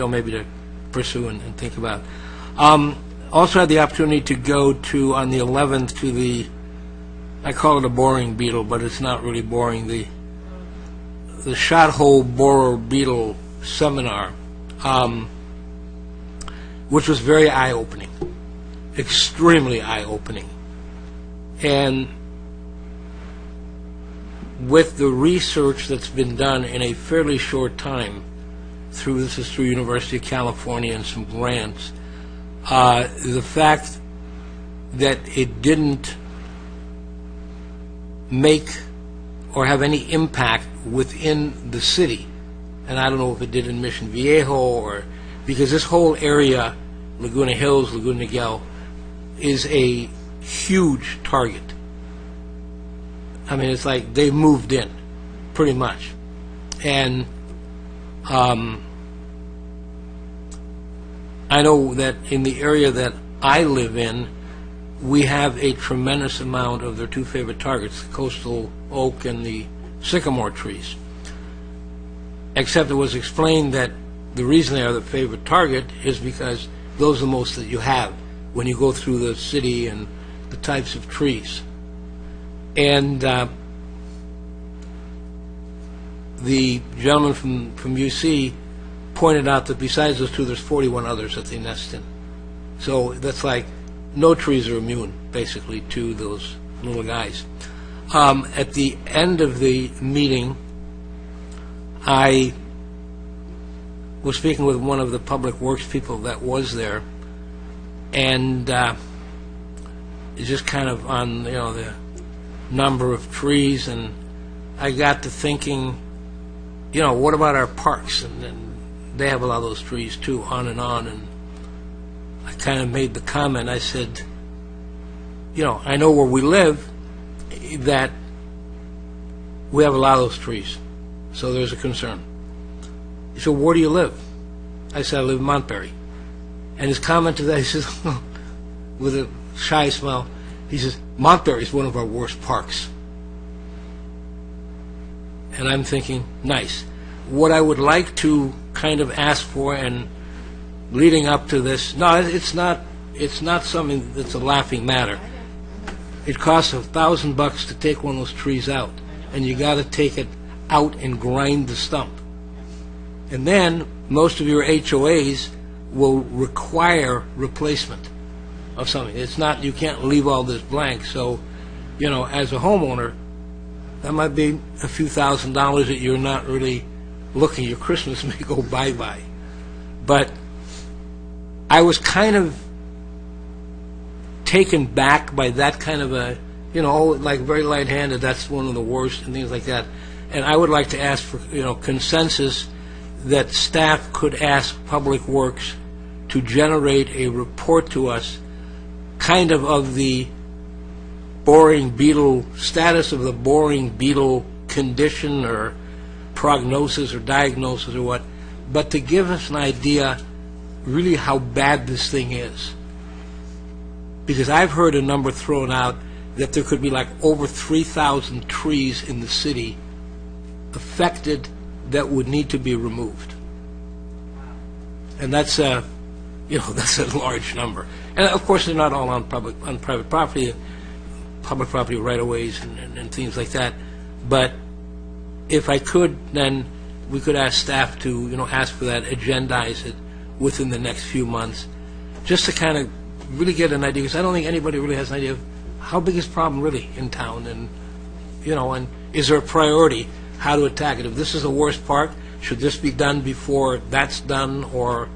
maybe to pursue and think about. Also had the opportunity to go to, on the 11th, to the, I call it a boring beetle, but it's not really boring, the shot hole borer beetle seminar, which was very eye-opening, extremely eye-opening. And with the research that's been done in a fairly short time, through University of California and some grants, the fact that it didn't make or have any impact within the city. And I don't know if it did in Mission Viejo or, because this whole area, Laguna Hills, Laguna Niguel, is a huge target. I mean, it's like they've moved in, pretty much. And I know that in the area that I live in, we have a tremendous amount of their two favorite targets, the coastal oak and the sycamore trees. Except it was explained that the reason they are the favorite target is because those are the most that you have when you go through the city and the types of trees. And the gentleman from UC pointed out that besides those two, there's 41 others that they nest in. So that's like no trees are immune, basically, to those little guys. At the end of the meeting, I was speaking with one of the public works people that was there, and it's just kind of on, the number of trees, and I got to thinking, what about our parks? And they have a lot of those trees too, on, and I kind of made the comment. I said, I know where we live that we have a lot of those trees, so there's a concern. He said, where do you live? I said, I live in Montberry. And his comment to that, he says, with a shy smile, he says, Montberry is one of our worst parks. And I'm thinking, nice. What I would like to kind of ask for, and leading up to this, no, it's not something that's a laughing matter. It costs $1,000 to take one of those trees out, and you got to take it out and grind the stump. And then most of your HOAs will require replacement of something. It's not, you can't leave all this blank. So, as a homeowner, that might be a few $1,000s that you're not really looking. Your Christmas may go bye-bye. But I was kind of taken back by that kind of a, like very light-handed, that's one of the worst and things like that. And I would like to ask for, consensus that staff could ask Public Works to generate a report to us kind of the boring beetle, status of the boring beetle condition or prognosis or diagnosis or what, but to give us an idea really how bad this thing is. Because I've heard a number thrown out that there could be like over 3,000 trees in the city affected that would need to be removed. And that's that's a large number. And of course, they're not all on private property, public property right-of-ways and things like that. But if I could, then we could ask staff to, ask for that, agendize it within the next few months, just to kind of really get an idea, because I don't think anybody really has an idea of how big is the problem really in town, and, and is there a priority, how to attack it. If this is the worst part, should this be done before that's done, or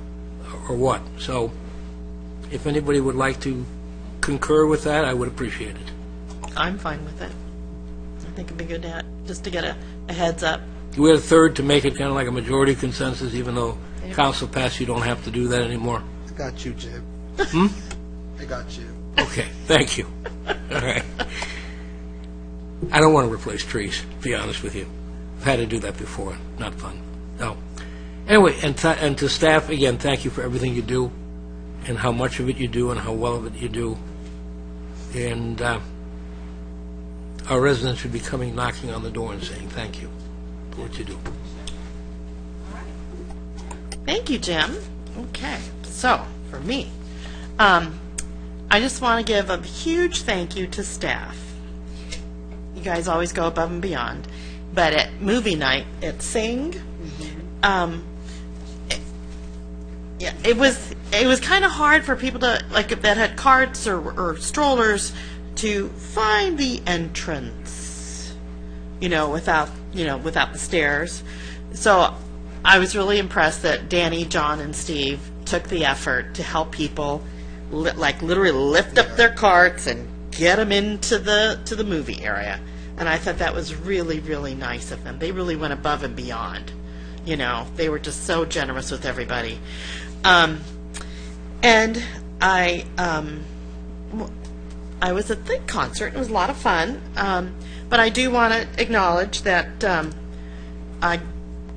what? So if anybody would like to concur with that, I would appreciate it. I'm fine with it. I think it'd be good just to get a heads up. We had a third to make it kind of like a majority consensus, even though council passed, you don't have to do that anymore. I got you, Jim. I got you. Okay, thank you. All right. I don't want to replace trees, to be honest with you. I've had to do that before. Not fun. No. Anyway, and to staff, again, thank you for everything you do, and how much of it you do, and how well of it you do. And our residents should be coming, knocking on the door and saying thank you for what you do. Thank you, Jim. Okay, so for me, I just want to give a huge thank you to staff. You guys always go above and beyond. But at movie night at Sing, it was kind of hard for people to, like, if that had carts or strollers, to find the entrance, without the stairs. So I was really impressed that Danny, John, and Steve took the effort to help people, literally lift up their carts and get them into the movie area. And I thought that was really, really nice of them. They really went above and beyond. You know, they were just so generous with everybody. And I was at the concert. It was a lot of fun. But I do want to acknowledge that I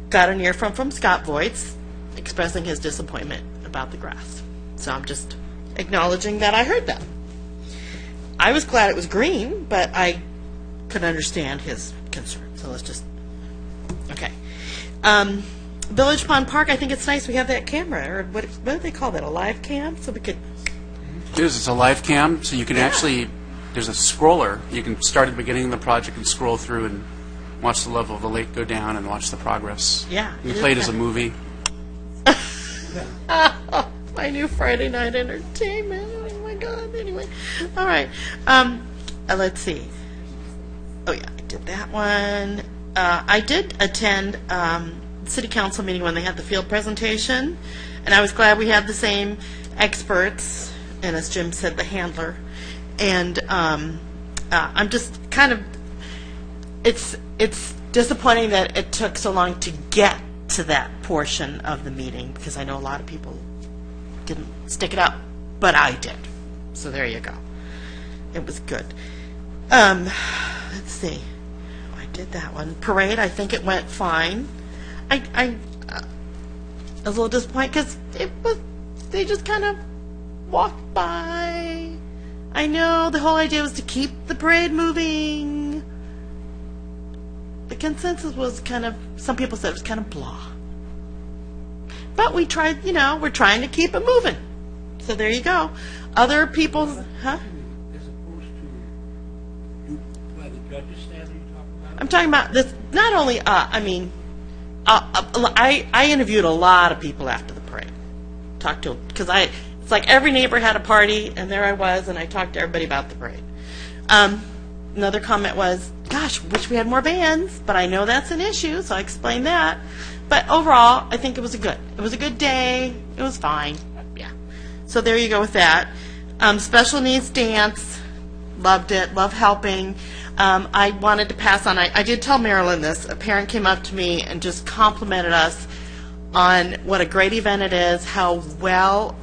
got an earphone from Scott Voights expressing his disappointment about the grass. So I'm just acknowledging that I heard that. I was glad it was green, but I could understand his concern. So let's just, okay. Village Pond Park, I think it's nice we have that camera, or what do they call that, a live cam? So we could, It's a live cam, so you can actually, there's a scroller. You can start at the beginning of the project and scroll through and watch the level of the lake go down and watch the progress. Yeah, We it is play it as a kinda- movie. my new Friday night entertainment. Oh my God. Anyway, all right. Let's see. Oh yeah, I did that one. I did attend city council meeting when they had the field presentation, and I was glad we had the same experts, and as Jim said, the handler. And I'm just kind of, it's disappointing that it took so long to get to that portion of the meeting, because I know a lot of people didn't stick it up, but I did. So there you go. It was good. Let's see. I did that one. Parade, I think it went fine. I was a little disappointed because they just kind of walked by. I know the whole idea was to keep the parade moving. The consensus was kind of, some people said it was kind of blah. But we tried, we're trying to keep it moving. So there you go. Other people, huh? As opposed to by the judges stand that you talking about? I'm talking about this, not only, I interviewed a lot of people after the parade. Talked to them, because it's like every neighbor had a party, and there I was, and I talked to everybody about the parade. Another comment was, gosh, wish we had more bands, but I know that's an issue, so I explained that. But overall, I think it was a good day. It was fine. Yeah. So there you go with that. Special needs dance, loved it, love helping. I wanted to pass on, I did tell Marilyn this, a parent came up to me and just complimented us on what a great event it is, how well,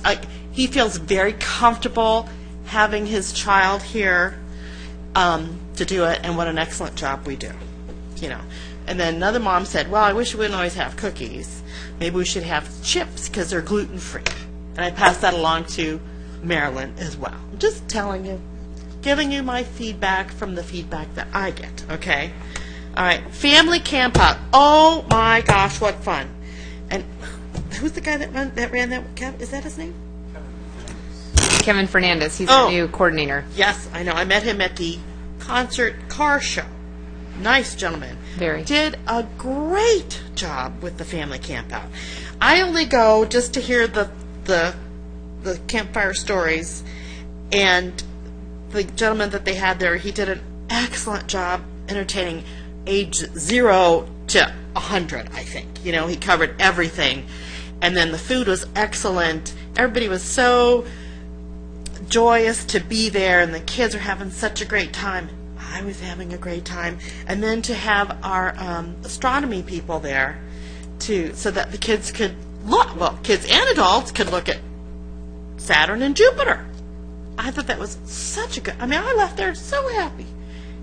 he feels very comfortable having his child here to do it, and what an excellent job we do, And then another mom said, well, I wish we wouldn't always have cookies. Maybe we should have chips because they're gluten-free. And I passed that along to Marilyn as well. I'm just telling you, giving you my feedback from the feedback that I get, okay? All right, family camp out. Oh, my gosh, what fun. And who's the guy that ran that camp? Is that his name? Kevin Fernandez, he's our new coordinator. Yes, I know. I met him at the concert car show. Nice gentleman. Very. Did a great job with the family camp out. I only go just to hear the campfire stories, and the gentleman that they had there, he did an excellent job entertaining age 0 to 100, I think. He covered everything. And then the food was excellent. Everybody was so joyous to be there, and the kids are having such a great time. I was having a great time. And then to have our astronomy people there so that the kids could look, well, kids and adults could look at Saturn and Jupiter. I thought that was such a good, I left there so happy.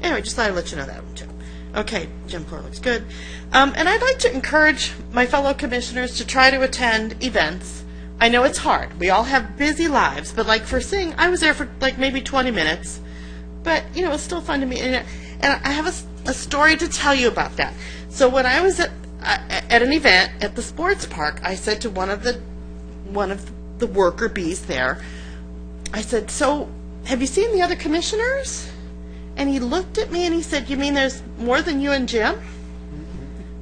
Anyway, just thought I'd let you know that one too. Okay, Jim Floor looks good. And I'd like to encourage my fellow commissioners to try to attend events. I know it's hard. We all have busy lives, but like for Sing, I was there for like maybe 20 minutes. But, it's still fun to me. And I have a story to tell you about that. So when I was at an event at the sports park, I said to one of the worker bees there, I said, so have you seen the other commissioners? And he looked at me and he said, you mean there's more than you and Jim?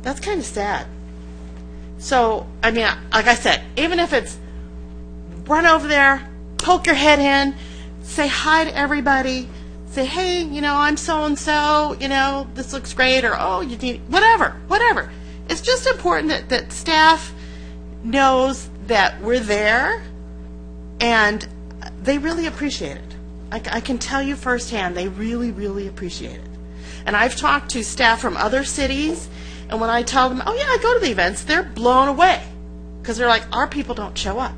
That's kind of sad. So, like I said, even if it's run over there, poke your head in, say hi to everybody, say, hey, I'm so-and-so, this looks great, or, oh, you need, whatever. It's just important that staff knows that we're there, and they really appreciate it. I can tell you firsthand, they really, really appreciate it. And I've talked to staff from other cities, and when I tell them, oh yeah, I go to the events, they're blown away. Because they're like, our people don't show up.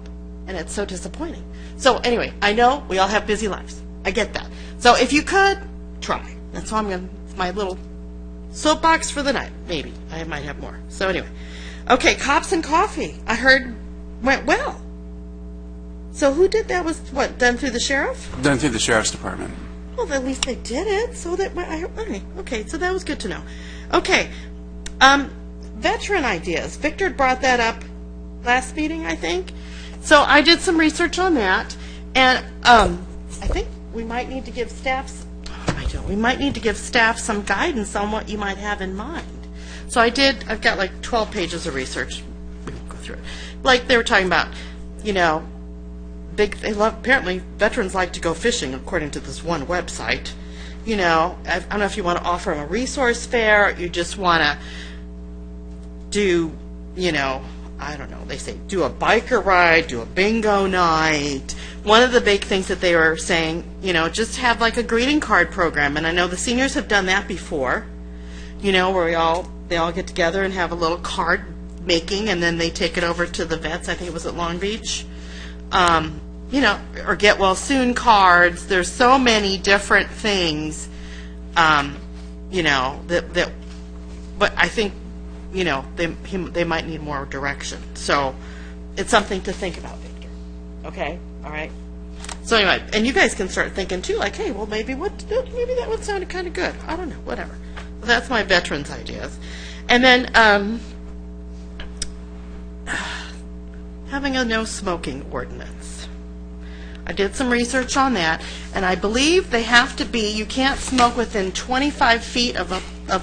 And it's so disappointing. So anyway, I know we all have busy lives. I get that. So if you could, try. That's all it's my little soapbox for the night. Maybe. I might have more. So anyway. Okay, Cops and Coffee. I heard went well. So who did that? Was what, done through the sheriff? Done through the sheriff's department. Well, at least they did it. So that okay, so that was good to know. Okay. Veteran ideas. Victor brought that up last meeting, I think. So I did some research on that, and I think we might need to give staff. We might need to give staff some guidance on what you might have in mind. So I've got like 12 pages of research. We can go through it. Like they were talking about, apparently veterans like to go fishing, according to this one website. I don't know if you want to offer them a resource fair, or you just want to do, I don't know, they say do a biker ride, do a bingo night. One of the big things that they were saying, just have like a greeting card program. And I know the seniors have done that before, where they all get together and have a little card making, and then they take it over to the vets. I think it was at Long Beach. Or get well soon cards. There's so many different things, but I think, they might need more direction. So it's something to think about, Victor. Okay? All right? So anyway, and you guys can start thinking too, like, hey, well, maybe that would sound kind of good. I don't know, whatever. So that's my veterans ideas. And then having a no smoking ordinance. I did some research on that, and I believe they have to be, you can't smoke within 25 feet of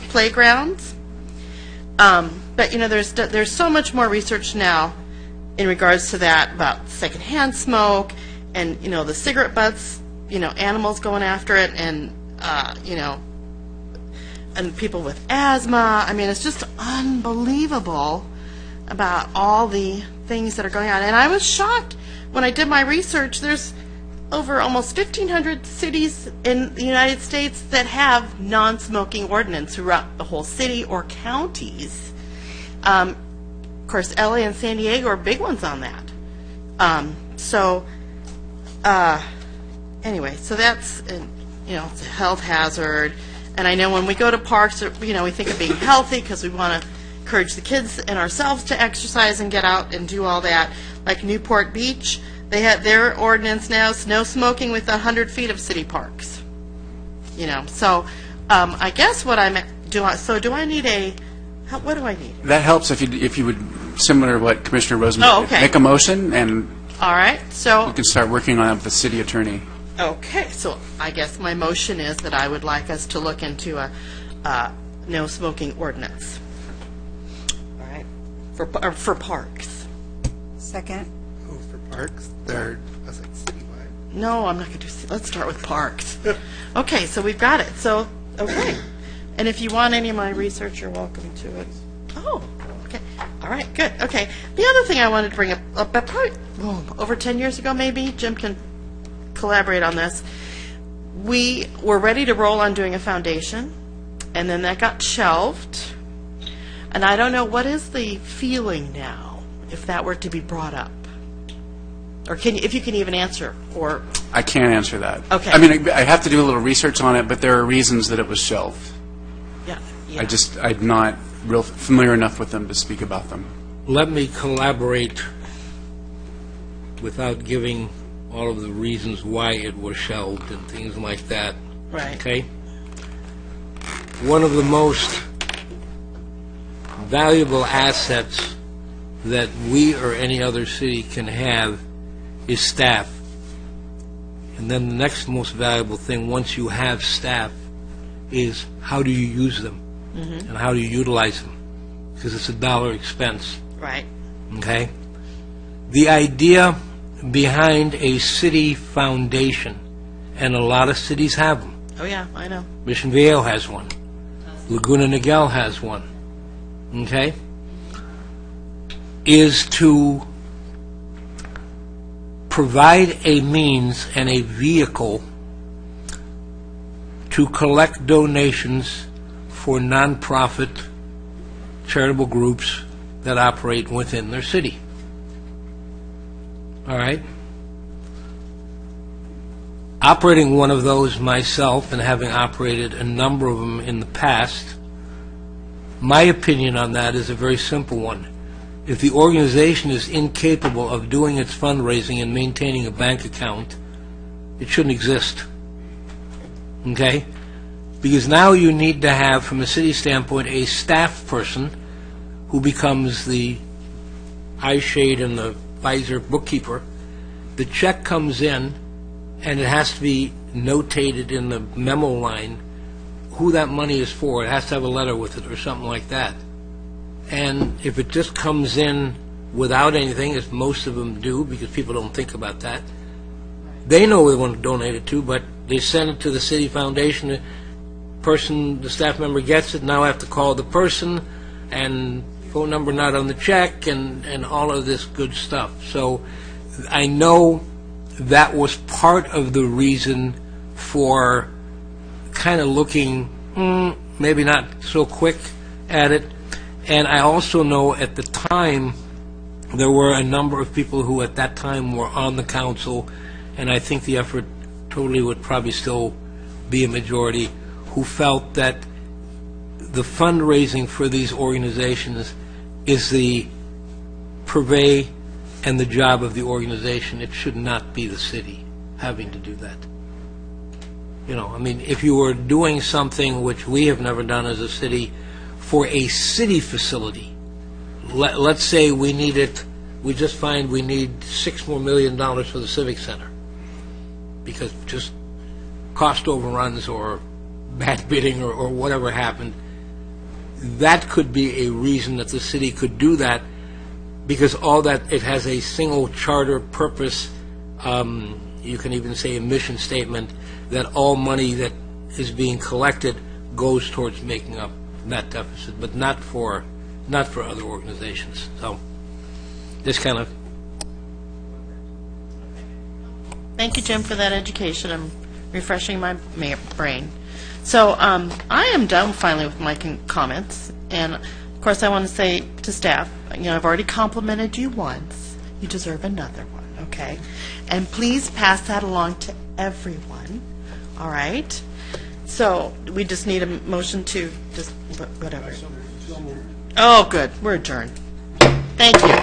playgrounds. But there's so much more research now in regards to that, about secondhand smoke and the cigarette butts, animals going after it, and and people with asthma. I mean, it's just unbelievable about all the things that are going on. And I was shocked when I did my research. There's over almost 1,500 cities in the United States that have non-smoking ordinance throughout the whole city or counties. Of course, LA and San Diego are big ones on that. Anyway, so that's, it's a health hazard. And I know when we go to parks, we think of being healthy because we want to encourage the kids and ourselves to exercise and get out and do all that. Like Newport Beach, they had their ordinance now, no smoking within 100 feet of city parks. So I guess what do I need what do I need? That helps if you would, similar to what Commissioner Rosenberg did. Make a motion, and all right, so you can start working on it with the city attorney. Okay, so I guess my motion is that I would like us to look into a no smoking ordinance. All right, for parks. Second. Oh, for parks? I was like, citywide. No, I'm not going to do. Let's start with parks. Okay, so we've got it. So okay, and if you want any of my research, you're welcome to it. Oh, okay. All right, good. Okay. The other thing I wanted to bring up probably over 10 years ago, maybe Jim can collaborate on this. We were ready to roll on doing a foundation, and then that got shelved. And I don't know, what is the feeling now if that were to be brought up? Or if you can even answer, or... I can't answer that. Okay. I mean, I have to do a little research on it, but there are reasons that it was shelved. Yeah. I'm not real familiar enough with them to speak about them. Let me collaborate without giving all of the reasons why it was shelved and things like that. Right. Okay? One of the most valuable assets that we or any other city can have is staff. And then the next most valuable thing, once you have staff, is how do you use them and how do you utilize them? Because it's a dollar expense. Right. Okay? The idea behind a city foundation, and a lot of cities have them. Oh, yeah, I know. Mission Viejo has one. Laguna Niguel has one. Okay? Is to provide a means and a vehicle to collect donations for nonprofit charitable groups that operate within their city. All right? Operating one of those myself, and having operated a number of them in the past, my opinion on that is a very simple one. If the organization is incapable of doing its fundraising and maintaining a bank account, it shouldn't exist. Okay? Because now you need to have, from a city standpoint, a staff person who becomes the eye shade and the visor bookkeeper. The check comes in, and it has to be notated in the memo line who that money is for. It has to have a letter with it or something like that. And if it just comes in without anything, as most of them do, because people don't think about that, they know who they want to donate it to, but they send it to the city foundation. The staff member gets it. Now I have to call the person, and phone number not on the check, and all of this good stuff. So I know that was part of the reason for kind of looking maybe not so quick at it. And I also know at the time there were a number of people who at that time were on the council, and I think the effort totally would probably still be a majority, who felt that the fundraising for these organizations is the purvey and the job of the organization. It should not be the city having to do that. You know, I mean, if you were doing something which we have never done as a city for a city facility, let's say we just find we need $6 million more for the Civic Center because just cost overruns or bad bidding or whatever happened, that could be a reason that the city could do that, because all that, it has a single charter purpose. You can even say a mission statement that all money that is being collected goes towards making up that deficit, but not for other organizations. So this kind of. Thank you, Jim, for that education. I'm refreshing my brain. So I am done finally with my comments, and of course I want to say to staff, I've already complimented you once. You deserve another one, okay? And please pass that along to everyone, all right? So we just need a motion to just whatever. Oh, good. We're adjourned. Thank you.